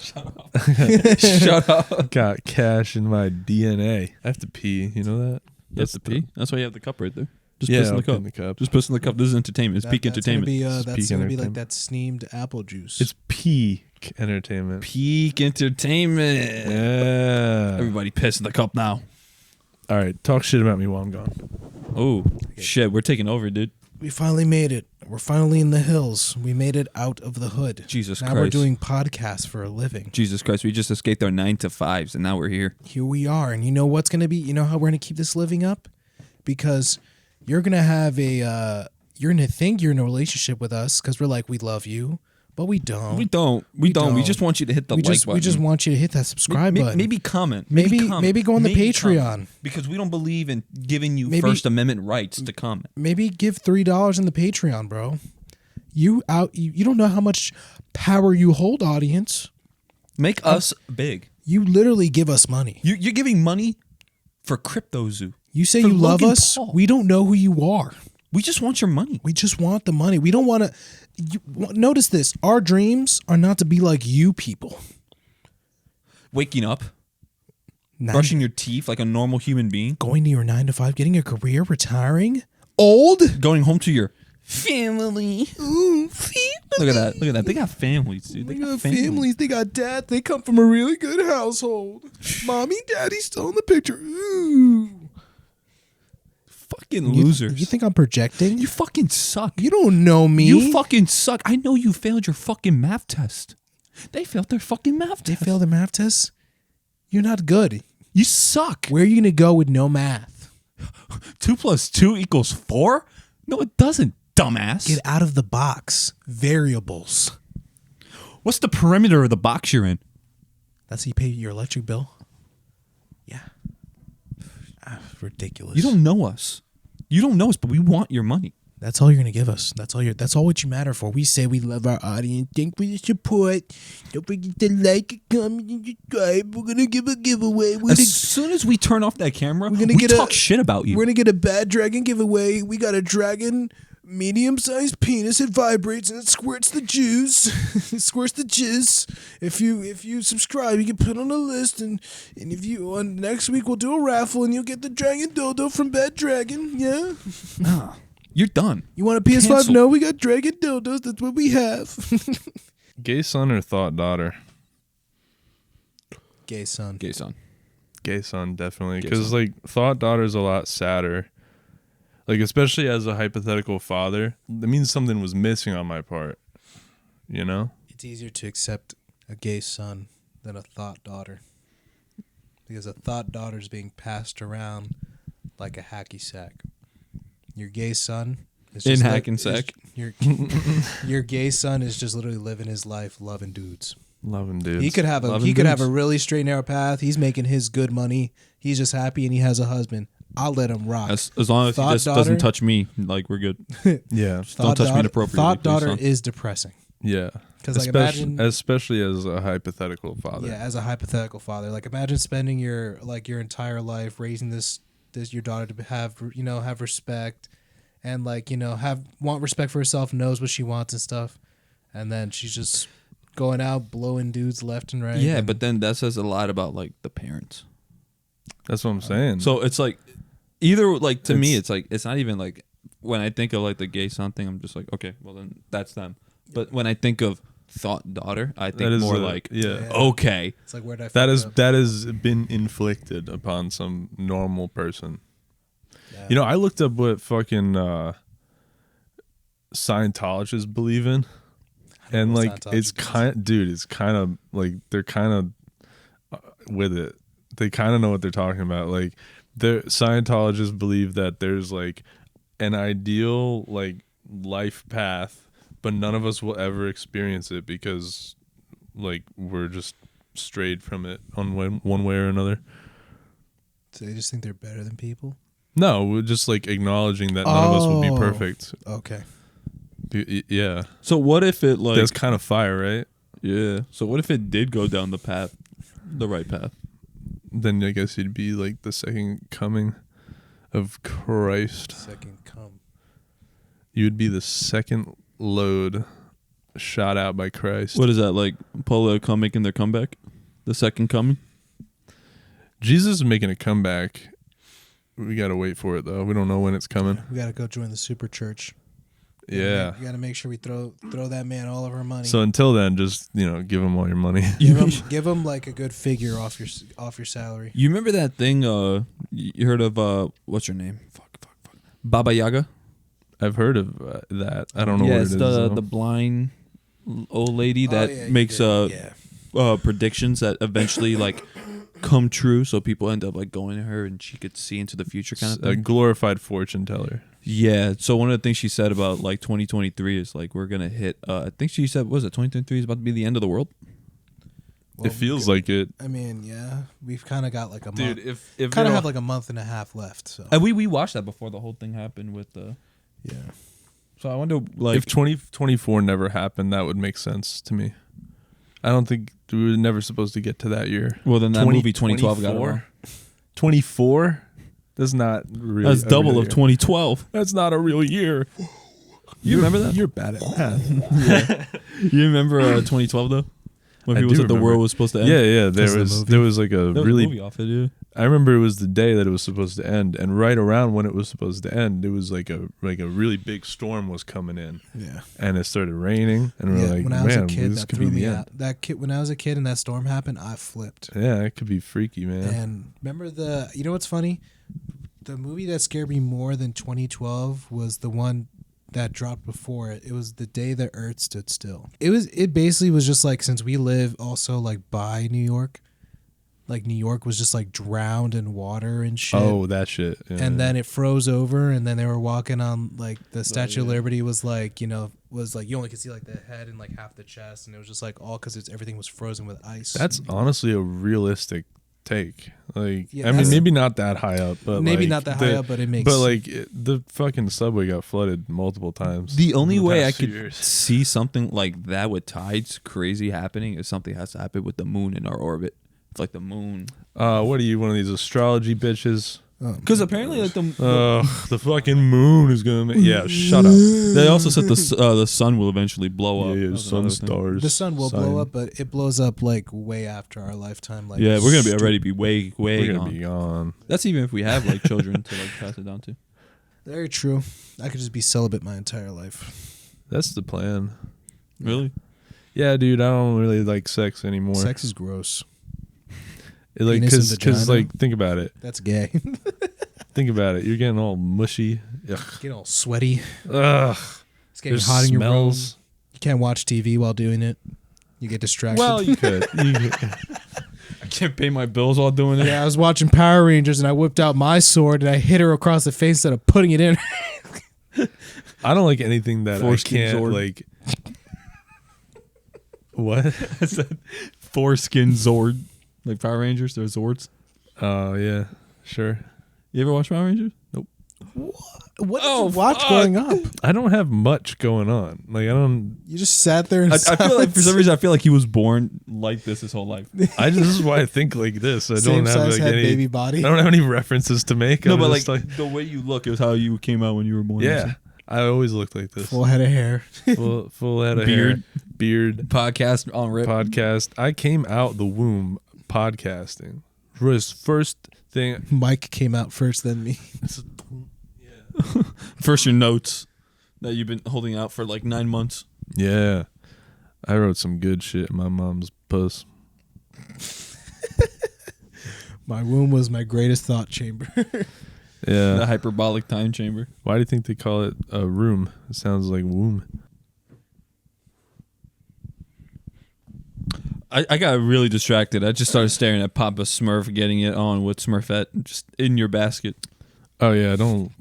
Shut up. Got cash in my DNA. I have to pee. You know that? That's the pee. That's why you have the cup right there. Just Yeah, piss in the I'll pee cup. in the cup. Just piss in the cup. This is entertainment. It's peak That's entertainment. That's Peak gonna be like entertainment. that steamed apple juice. It's peak entertainment. Peak entertainment. Yeah. Everybody piss in the cup now. All right. Talk shit about me while I'm gone. Oh, shit. We're taking over, dude. We finally made it. We're finally in the hills. We made it out of the hood. Jesus now Christ. we're doing podcasts for a living. Jesus Christ. We just escaped our 9-to-5s, and now we're here. Here we are. And you know what's going to be? You know how we're going to keep this living up? Because you're going to have you're going to think you're in a relationship with us because we're like, we love you. But we don't. We don't. We just want you to hit the like button. We just want you to hit that subscribe button. Maybe comment. Maybe go on the Patreon. Comment. Because we don't believe in giving you First Amendment rights to comment. Maybe give $3 in the Patreon, bro. You don't know how much power you hold, audience. Make us big. You literally give us money. You're giving money for CryptoZoo. You say you love us. Paul. We don't know who you are. We just want your money. We just want the money. We don't want to. Notice this. Our dreams are not to be like you people. Waking up. Brushing your teeth like a normal human being. Going to your 9 to 5. Getting a career. Retiring. Old. Going home to your family. Ooh, family. Look at that. Look at that. They got families, dude. They got families. They got dads. They come from a really good household. Mommy, daddy still in the picture. Ooh. Fucking losers. You think I'm projecting? You fucking suck. You don't know me. You fucking suck. I know you failed your fucking math test. They failed their fucking math test. They failed their math test? You're not good. You suck. Where are you going to go with no math? 2 + 2 = 4? No, it doesn't, dumbass. Get out of the box. Variables. What's the perimeter of the box you're in? That's how you pay your electric bill? Yeah. Ridiculous. You don't know us. You don't know us, but we want your money. That's all you're gonna give us. That's all what you matter for. We say we love our audience. Thank for the support. Don't forget to like, comment, and subscribe. We're gonna give a giveaway. As soon as we turn off that camera, we talk shit about you. We're gonna get a bad dragon giveaway. We got a dragon medium-sized penis. It vibrates and it squirts the juice. It squirts the jizz. If you subscribe, you get put on a list, and if you on next week we'll do a raffle and you'll get the dragon dildo from Bad Dragon. Yeah. Nah, you're done. You want a PS5? Cancel. No, we got dragon dildos. That's what we have. Gay son or thought daughter? Gay son. Gay son. Gay son, definitely. Because like thought daughter's a lot sadder. Like, especially as a hypothetical father, that means something was missing on my part, you know? It's easier to accept a gay son than a thought daughter. Because a thought daughter is being passed around like a hacky sack. Your gay son is just... In hack and sack? Your gay son is just literally living his life loving dudes. Loving dudes. He could have a really straight, narrow path. He's making his good money. He's just happy and he has a husband. I'll let him rock. As long as he just doesn't touch me, like, we're good. Yeah. Just don't touch me inappropriately. Thought daughter is depressing. Yeah. Because especially as a hypothetical father. Yeah, as a hypothetical father. Like, imagine spending your entire life raising this your daughter to have respect and want respect for herself, knows what she wants and stuff, and then she's just going out blowing dudes left and right. Yeah, but then that says a lot about like the parents. That's what I'm saying. So it's like either like to me it's like it's not even like when I think of like the gay son thing, I'm just like, okay, well then that's them. But when I think of thought daughter, I think more okay. It's like, where'd I that has been inflicted upon some normal person. Yeah. You know, I looked up what fucking Scientologists believe in, and like it's kind of like they're kind of with it. They kind of know what they're talking about. Like, the Scientologists believe that there's like an ideal like life path, but none of us will ever experience it because like we're just strayed from it on one way or another. So they just think they're better than people? No, we're just like acknowledging that none of us will be perfect. Okay. Yeah. So what if it like... That's kind of fire, right? Yeah. So what if it did go down the right path? Then I guess you'd be like the second coming of Christ. Second come. You would be the second load shot out by Christ. What is that, like Polo making their comeback? The second coming? Jesus is making a comeback. We got to wait for it, though. We don't know when it's coming. We got to go join the super church. Yeah. We got to make sure we throw that man all of our money. So until then, just, give him all your money. give him like a good figure off your salary. You remember that thing you heard of what's her name? Fuck. Baba Yaga? I've heard of that. I don't know what it is. Yeah, it's the blind old lady that makes predictions that eventually like come true, so people end up like going to her and she could see into the future kind of A thing. glorified fortune teller. Yeah. So one of the things she said about like 2023 is like we're gonna hit. I think she said, was it 2023 is about to be the end of the world? Well, It feels like it. I mean, yeah, we've kind of got like a Dude, month. if Kind of have like a month and a half left. So And we watched that before the whole thing happened with the. yeah, So I wonder like if 2024 never happened, that would make sense to me. I don't think we were never supposed to get to that year. well then that movie 2012 got it 24? wrong. 24? That's not really. That's a double real of year. 2012. That's not a real year. You remember that? You're bad at math. You remember 2012 though? When I people do said the remember. world was supposed to end. Yeah. Because of the There movie. was like a There was a really. movie off it, yeah. I remember it was the day that it was supposed to end, and right around when it was supposed to end, it was like a really big storm was coming in, yeah. and it started raining, and we're like, when I was man, a kid, this that could be threw the me end. out. That kid, when I was a kid and that storm happened, I flipped. Yeah, it could be freaky, man. And remember you know what's funny? The movie that scared me more than 2012 was the one that dropped before it. It was The Day the Earth Stood Still. It basically was just like, since we live also like by New York, like New York was just like drowned in water and shit. Oh, that shit. Yeah. And then it froze over, and then they were walking on like the Statue of Liberty was like, you know, was like you only could see like the head and like half the chest, and it was just like all because everything was frozen with ice. That's honestly a realistic take. Like, Yeah, I mean, that's- maybe not that high up, but maybe like, not that high up, but it makes. But like the fucking subway got flooded multiple times. The only in the way I past few could years. see something like that with tides crazy happening is something has to happen with the moon in our orbit. It's like the moon. What are you, one of these astrology bitches? Because apparently, like the The fucking moon is gonna make. Yeah, shut up. they also said the sun will eventually blow up. Yeah, That was sun another thing. stars. the sun will sign. blow up, but it blows up like way after our lifetime. Like Yeah, we're gonna be already be way We're gonna gone. be gone. That's even if we have like children to like pass it down to. Very true. I could just be celibate my entire life. That's the plan. Really? Yeah, dude, I don't really like sex anymore. Sex is gross. It, like, Penis and because vagina? like, think about it. That's gay. Think about it. You're getting all mushy. Ugh. Getting all sweaty. Ugh. It's getting There's hot in your room. smells. You can't watch TV while doing it. You get distracted. Well, you could. I can't pay my bills while doing it. yeah, I was watching Power Rangers and I whipped out my sword and I hit her across the face instead of putting it in. I don't like anything that Foreskin I can't Zord. like. What? I said foreskin Zord, like Power Rangers. They're Zords. Oh yeah, sure. You ever watch Power Rangers? What did Oh, you watch fuck. growing up? I don't have much going on. Like I don't. You just sat there and I feel like for some reason I feel like he was born like this his whole life. This is why I think like this. I same don't have size like head, any. baby body. I don't have any references to make. No, I'm but just like the way you look is how you came out when you were born. yeah, I always looked like this. Full head of hair. Full head of Beard. hair, beard, Podcast on rip. podcast. I came out the womb podcasting. Was first thing. Mike came out first, then me. First, your notes that you've been holding out for like 9 months. Yeah, I wrote some good shit in my mom's puss. My womb was my greatest thought chamber. The Yeah. hyperbolic time chamber. Why do you think they call it a room? It sounds like womb. I got really distracted. I just started staring at Papa Smurf getting it on with Smurfette just in your basket. Oh yeah, don't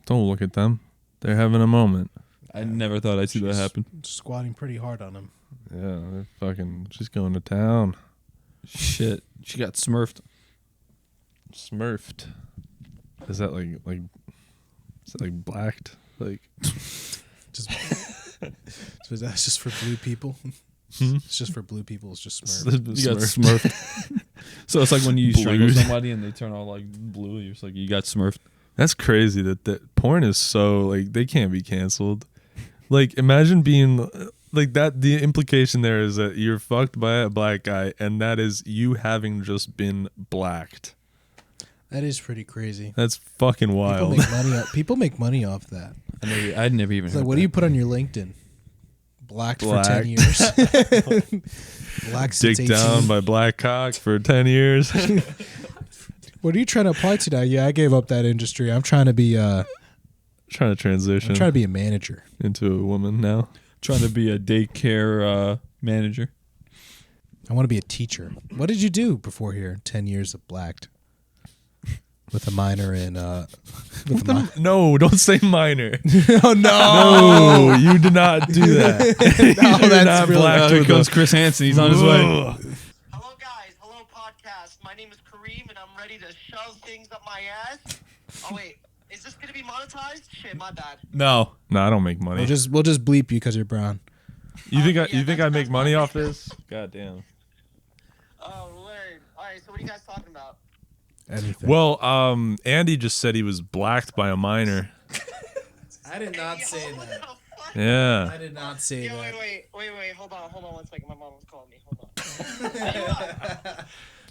look at them. They're having a moment. I never thought I'd see that happen. Squatting pretty hard on him. Yeah, they're fucking just going to town. Shit. She got smurfed. Smurfed. Is that like is that like blacked? Like Just, so that's just for blue people. Hmm? It's just for blue people. It's just Smurf. You got Smurfed. smurfed. So it's like when you strangle Blued. somebody and they turn all like blue. You're just like, you got smurfed. That's crazy that porn is so like they can't be canceled. Like imagine being like that. The implication there is that you're fucked by a black guy, and that is you having just been blacked. That is pretty crazy. That's fucking wild. People make money off that. I'd never even It's heard like, what that. do you put on your LinkedIn? Blacked for 10 Blacked. years. Black since Dick down 18. by black cock for 10 years. What are you trying to apply to now? Yeah, I gave up that industry. I'm trying to be Trying to transition I'm trying to be a manager. into a woman now. Trying to be a daycare manager. I want to be a teacher. What did you do before here? 10 years of blacked. With a minor in No, don't say minor. Oh no! No, you did not do that. No, You're that's not really- black Here with comes a- Chris Hanson. He's on his way. Hello guys, hello podcast. My name is Kareem and I'm ready to shove things up my ass. Oh wait, is this gonna be monetized? Shit, my bad. No. No, I don't make money. We'll just bleep you because you're brown. You think yeah, I that's make money fine. off this? God damn. Oh word. Alright, so what are you guys talking about? Anything. Well, Andy just said he was blacked by a minor. I did not say What that. the fuck? Yeah. I did not say Yeah, that. wait, hold on 1 second. My mom was calling me. Hold on.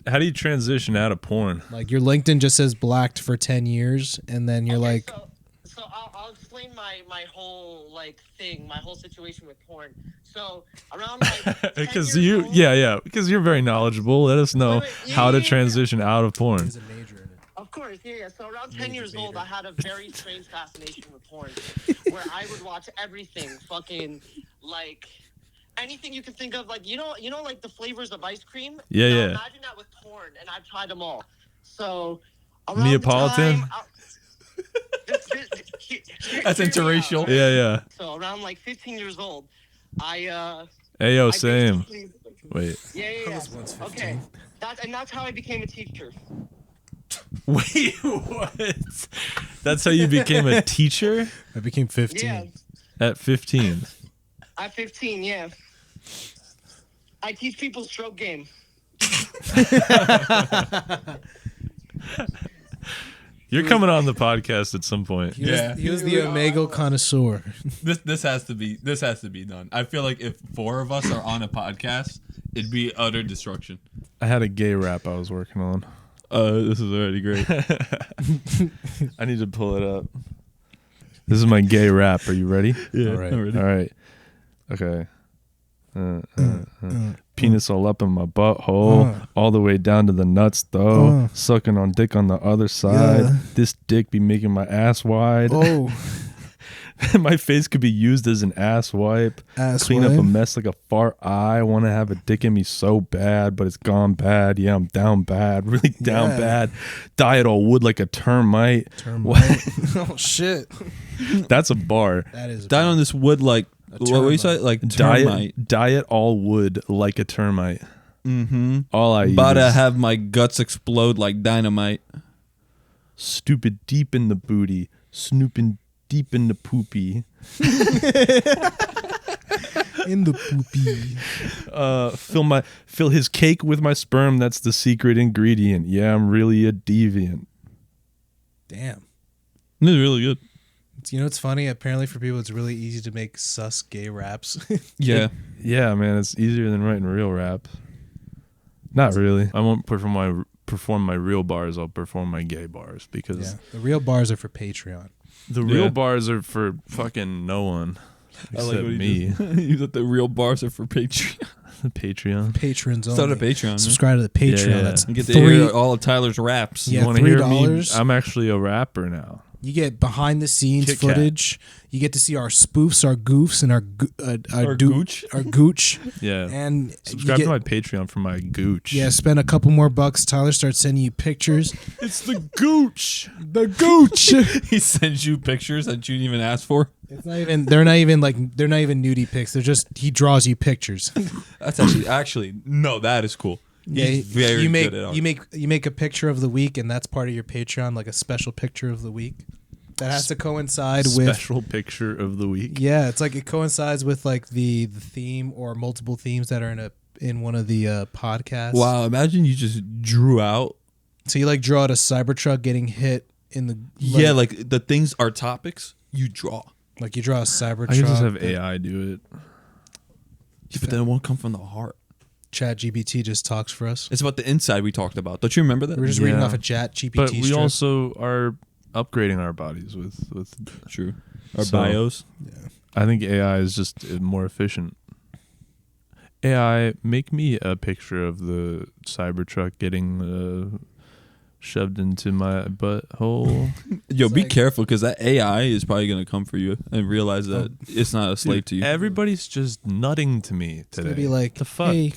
How do you transition out of porn? Like your LinkedIn just says blacked for 10 years, and then you're Okay, like, so I'll explain my whole like thing, my whole situation with porn. So around like 10 Because years you, old- yeah, because you're very knowledgeable. Let us know Wait, yeah, how to yeah, yeah. transition out of porn. there's a major in it. Of course, yeah. So around 10 Major years old, baiter. I had a very strange fascination with porn, where I would watch everything, fucking like anything you can think of, like you know, like the flavors of ice cream. Yeah, Now yeah. Imagine that with porn, and I've tried them all. So around Neapolitan? The time, That's interracial. Yeah, yeah. So around like 15 years old, I Ayo, I same. basically- Wait. Yeah. was once 15. Okay. That's how I became a teacher. Wait, what? That's how you became a teacher I became 15. Yeah. at 15. At 15, yeah. I teach people stroke game. You're coming on the podcast at some point. He was the Omegle connoisseur. This has to be done. I feel like if 4 of us are on a podcast, it'd be utter destruction. I had a gay rap I was working on. This is already great. I need to pull it up. This is my gay rap. Are you ready? Yeah, All right. I'm ready. All right. Okay. Penis all up in my butthole, all the way down to the nuts, though. Sucking on dick on the other side. Yeah. This dick be making my ass wide. Oh, My face could be used as an ass wipe. ass Clean up a wipe. mess like a fart eye. Want to have a dick in me so bad, but it's gone bad. Yeah, I'm down bad. Really down Yeah. bad. Diet all wood like a termite. Termite. Oh shit, That's a bar. that is Down on this wood like what do you say? termite. Like termite. Diet all wood like a termite. Mm-hmm. All I About to use. have my guts explode like dynamite. Stupid deep in the booty. Snooping deep in the poopy. in the poopy. Fill his cake with my sperm. That's the secret ingredient. Yeah, I'm really a deviant. Damn. This is really good. You know what's funny? Apparently, for people, it's really easy to make sus gay raps. Yeah. Yeah, man, it's easier than writing real rap. Not really. I won't perform my real bars. I'll perform my gay bars because Yeah, the real bars are for Patreon. the real Yeah. bars are for fucking no one except me. You thought the real bars are for Patreon. Patreon. Patrons only. Start a Patreon. Man. Subscribe to the Patreon. Yeah, yeah. That's You get to three. hear all of Tyler's raps. Yeah. You want to hear me? $3? I'm actually a rapper now. You get behind the scenes Kit Kat. footage. You get to see our spoofs, our goofs, and our gooch. our gooch. Yeah. And Subscribe you to get, my Patreon for my gooch. yeah. Spend a couple more bucks. Tyler starts sending you pictures. It's the gooch. The gooch. He sends you pictures that you didn't even ask for. It's not even. They're not even nudie pics. They're just he draws you pictures. That's actually no, that is cool. Yeah, He's very you make good at art. you make a picture of the week, and that's part of your Patreon, like a special picture of the week that has to coincide with. Special picture of the week. Yeah, it's like it coincides with like the theme or multiple themes that are in one of the podcasts. Wow, imagine you just drew out. So you like draw out a Cybertruck getting hit in the Yeah, like the things are topics you draw. like you draw a Cybertruck. I can just have AI do it. Yeah, but then it won't come from the heart. Chat GPT just talks for us. It's about the inside we talked about. Don't you remember that? We're just reading Yeah. off a Chat GPT. But we strip. also are upgrading our bodies with True. Our So- bios. I think AI is just more efficient. AI, make me a picture of the Cybertruck getting shoved into my butthole. Yo, It's be like- careful because that AI is probably going to come for you and realize that it's not a slave to you. Everybody's just nutting to me It's gonna today. be like, the fuck? hey,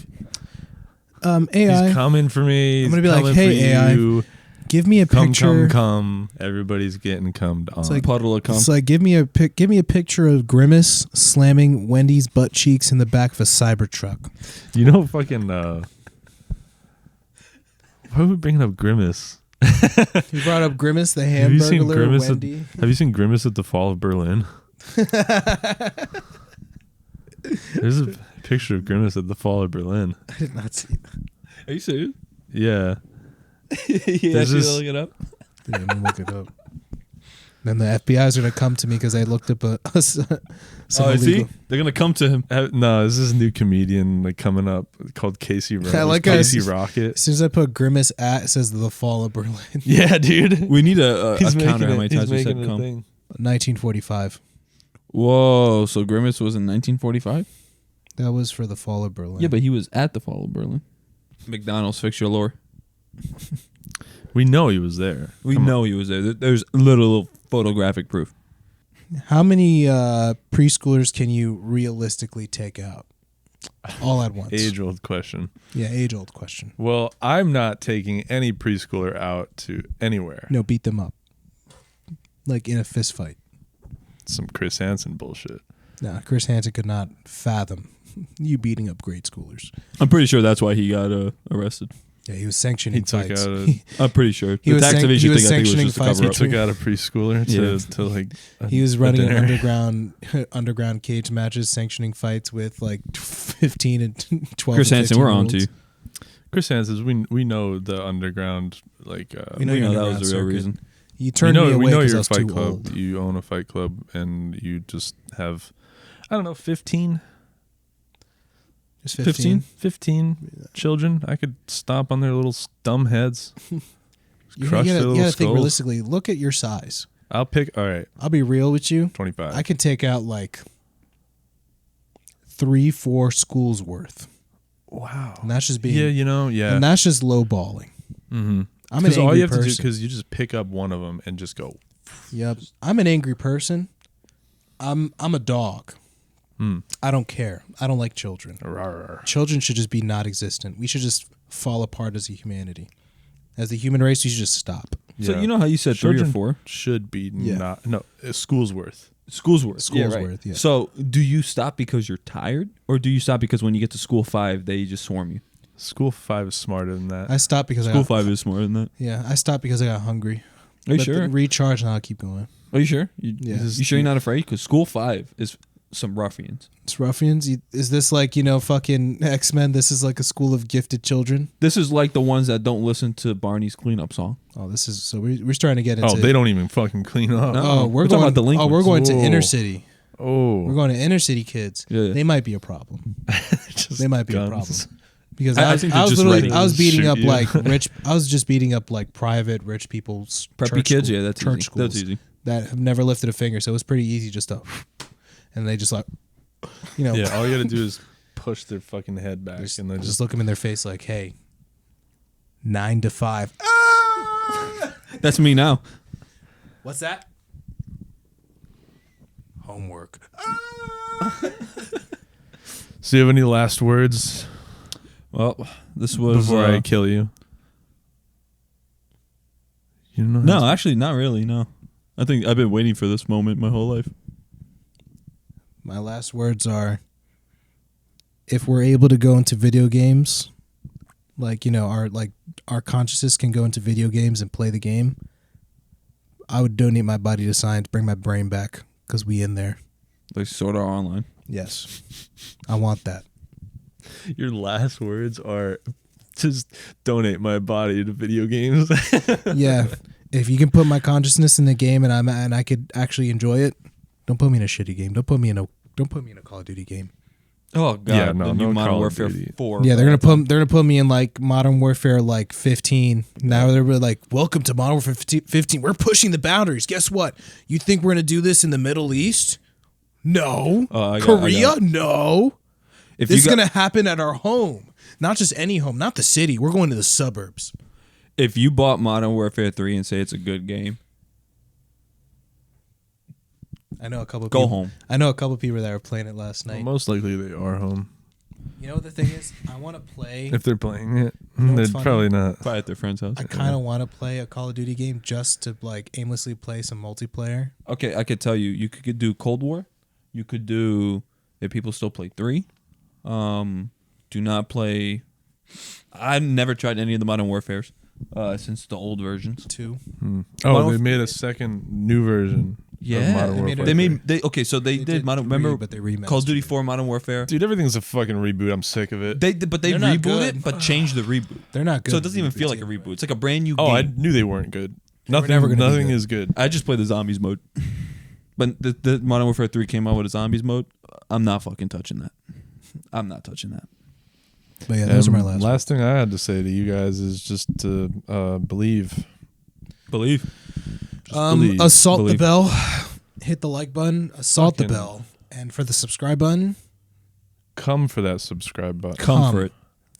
AI. He's coming for me. I'm gonna He's be like, coming hey, for AI, you. give me a picture. Come. Everybody's getting cummed on. It's like Puddle of cum. It's like give me a picture of Grimace slamming Wendy's butt cheeks in the back of a Cybertruck. You know, fucking. Why are we bringing up Grimace? You brought up Grimace, the Have you seen Hamburglar Grimace? Wendy. Have you seen Grimace at the Fall of Berlin? There's a picture of Grimace at the Fall of Berlin. I did not see that. Are you serious? Yeah. You There's actually this- look it up? Yeah, I'm gonna look it up. Then the FBI is gonna come to me because I looked up some Oh, is he? illegal. They're gonna come to him. No, this is a new comedian like coming up called Casey I like how Casey it's- Rocket. As soon as I put Grimace at, it says the fall of Berlin, Yeah, dude. We need a He's counter. How many making times we said it a come? thing. 1945. Whoa! So Grimace was in 1945. That was for the fall of Berlin. Yeah, but he was at the fall of Berlin. McDonald's, fix your lore. We know he was there. We Come know he was there. There's little photographic proof. How many preschoolers can you realistically take out all at once? Age old question. Yeah, age old question. Well, I'm not taking any preschooler out to anywhere. No, beat them up, like in a fist fight. Some Chris Hansen bullshit. Nah, Chris Hansen could not fathom you beating up grade schoolers. I'm pretty sure that's why he got arrested. Yeah, he was sanctioning He took fights. out a- I'm pretty sure. He The was tax sanc- evasion he was thing, I think, was sanctioning just to fights cover He up. took out a preschooler to Yeah. like. He was running dinner. underground cage matches, sanctioning fights with like 15 and 12. Chris and Hansen, we're on to you. 15-year-olds. Chris Hansen, we know the underground like. We know We your know that underground was the real circuit. reason. You turned me we away know because I you're a was fight too club. old. You own a fight club, and you just have, I don't know, 15 Just 15. children. I could stomp on their little dumb heads. You Crush their gotta little think skulls. realistically. Look at your size. I'll pick. All right, I'll be real with you. 25. I could take out like 3-4 schools worth. Wow. And that's just being yeah. and that's just low balling. Mm-hmm. I'm an angry all you have person. to do because you just pick up one of them and just go. Yep. I'm an angry person. I'm a dog. Hmm. I don't care. I don't like children. Rawr. Children should just be not existent. We should just fall apart as a humanity. As the human race, we should just stop. So Yeah. you know how you said 3 or Children 4? should be Yeah. not. No, school's worth. School's worth. School's worth, yeah. So do you stop because you're tired, or do you stop because when you get to school 5, they just swarm you? School 5 is smarter than that. I stopped because School I got, 5 is smarter than that. yeah, I stopped because I got hungry. Are you But sure? then recharge and I'll keep going. Are you sure? Yeah. You sure you're not afraid? Because school 5 is some ruffians. It's ruffians. Is this like, fucking X-Men? This is like a school of gifted children. This is like the ones that don't listen to Barney's cleanup song. Oh, this is so we're starting to get into. Oh, they don't even fucking clean up. No. Oh, We're we're talking going. about delinquents. We're going to Whoa. inner city. Oh, We're going to inner city kids. Yeah. They might be a problem. Just They might be guns. a problem because I I was think they're just literally ready I was to beating shoot up you. like rich. I was just beating up like private rich people's Preppy church kids? school- Yeah, that's church easy. schools That's easy. that have never lifted a finger. So it was pretty easy just to, and they just like, Yeah, all you gotta do is push their fucking head back, just, and then just just look them in their face like, hey, 9 to 5. That's me now. What's that? Homework. So, you have any last words Well, this was before I kill you? You know? no, actually, not really. No, I think I've been waiting for this moment my whole life. My last words are, if we're able to go into video games, like, our consciousness can go into video games and play the game, I would donate my body to science, bring my brain back, because we in there. Like Sword Art Online. Yes. I want that. Your last words are just donate my body to video games. Yeah. If you can put my consciousness in the game and I could actually enjoy it, don't put me in a shitty game. Don't put me in a Call of Duty game. Oh god, Yeah, no, the new no Modern Call of Warfare Duty. 4. Yeah, they're gonna put me in like Modern Warfare like 15. Now they're really like, welcome to Modern Warfare 15. We're pushing the boundaries. Guess what? You think we're gonna do this in the Middle East? No. I got Korea? it. No. If This is you got, gonna happen at our home, not just any home, not the city. We're going to the suburbs. if you bought Modern Warfare 3 and say it's a good game, I know a couple. go people, home. I know a couple people that were playing it last night. Most likely they are home. You know what the thing is? I want to play. If they're playing it, know they're what's funny? probably not. Probably at their friend's house. I kind of want to play a Call of Duty game just to like aimlessly play some multiplayer. Okay, I could tell you. You could do Cold War. You could do if people still play 3. Do not play. I've never tried any of the Modern Warfares since the old versions. 2. Oh, Modern they made a second new version. Yeah, of Modern they made Warfare. They made they They did Modern. Remember, but they remastered Call of Duty it. 4 Modern Warfare. Dude, everything's a fucking reboot. I'm sick of it. They They're not reboot good. it, but changed the reboot. They're not good. So it doesn't even feel reboots like a either reboot. way. It's like a brand new Oh, game. I knew they weren't good. were never gonna be Nothing good. is good. I just played the zombies mode. But the Modern Warfare 3 came out with a zombies mode. I'm not fucking touching that. I'm not touching that. But yeah, those are my last. Last thing I had to say to you guys is just to believe. Believe. believe. Assault Believe. the bell. Hit the like button. Assault Fucking- the bell. And for the subscribe button, Come for that subscribe button. Come for it.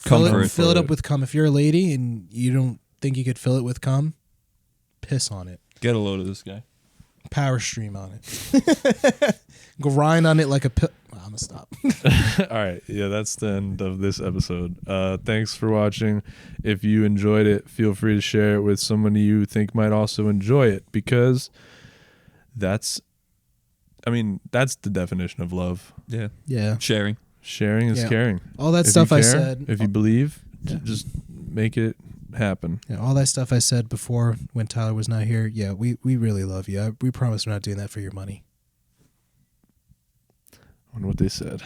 Come for it. fill it up with cum. If you're a lady and you don't think you could fill it with cum, piss on it. Get a load of this guy. Power stream on it. Grind on it like a pill. I'm gonna stop. All right. Yeah, that's the end of this episode. Thanks for watching. If you enjoyed it, feel free to share it with someone you think might also enjoy it, because that's the definition of love. Yeah. Yeah. Sharing. Sharing is Yeah. caring. All that If stuff you I care, said. if you believe, Yeah. just make it happen. Yeah, all that stuff I said before when Tyler was not here. Yeah, we really love you. We promise we're not doing that for your money. I wonder what they said.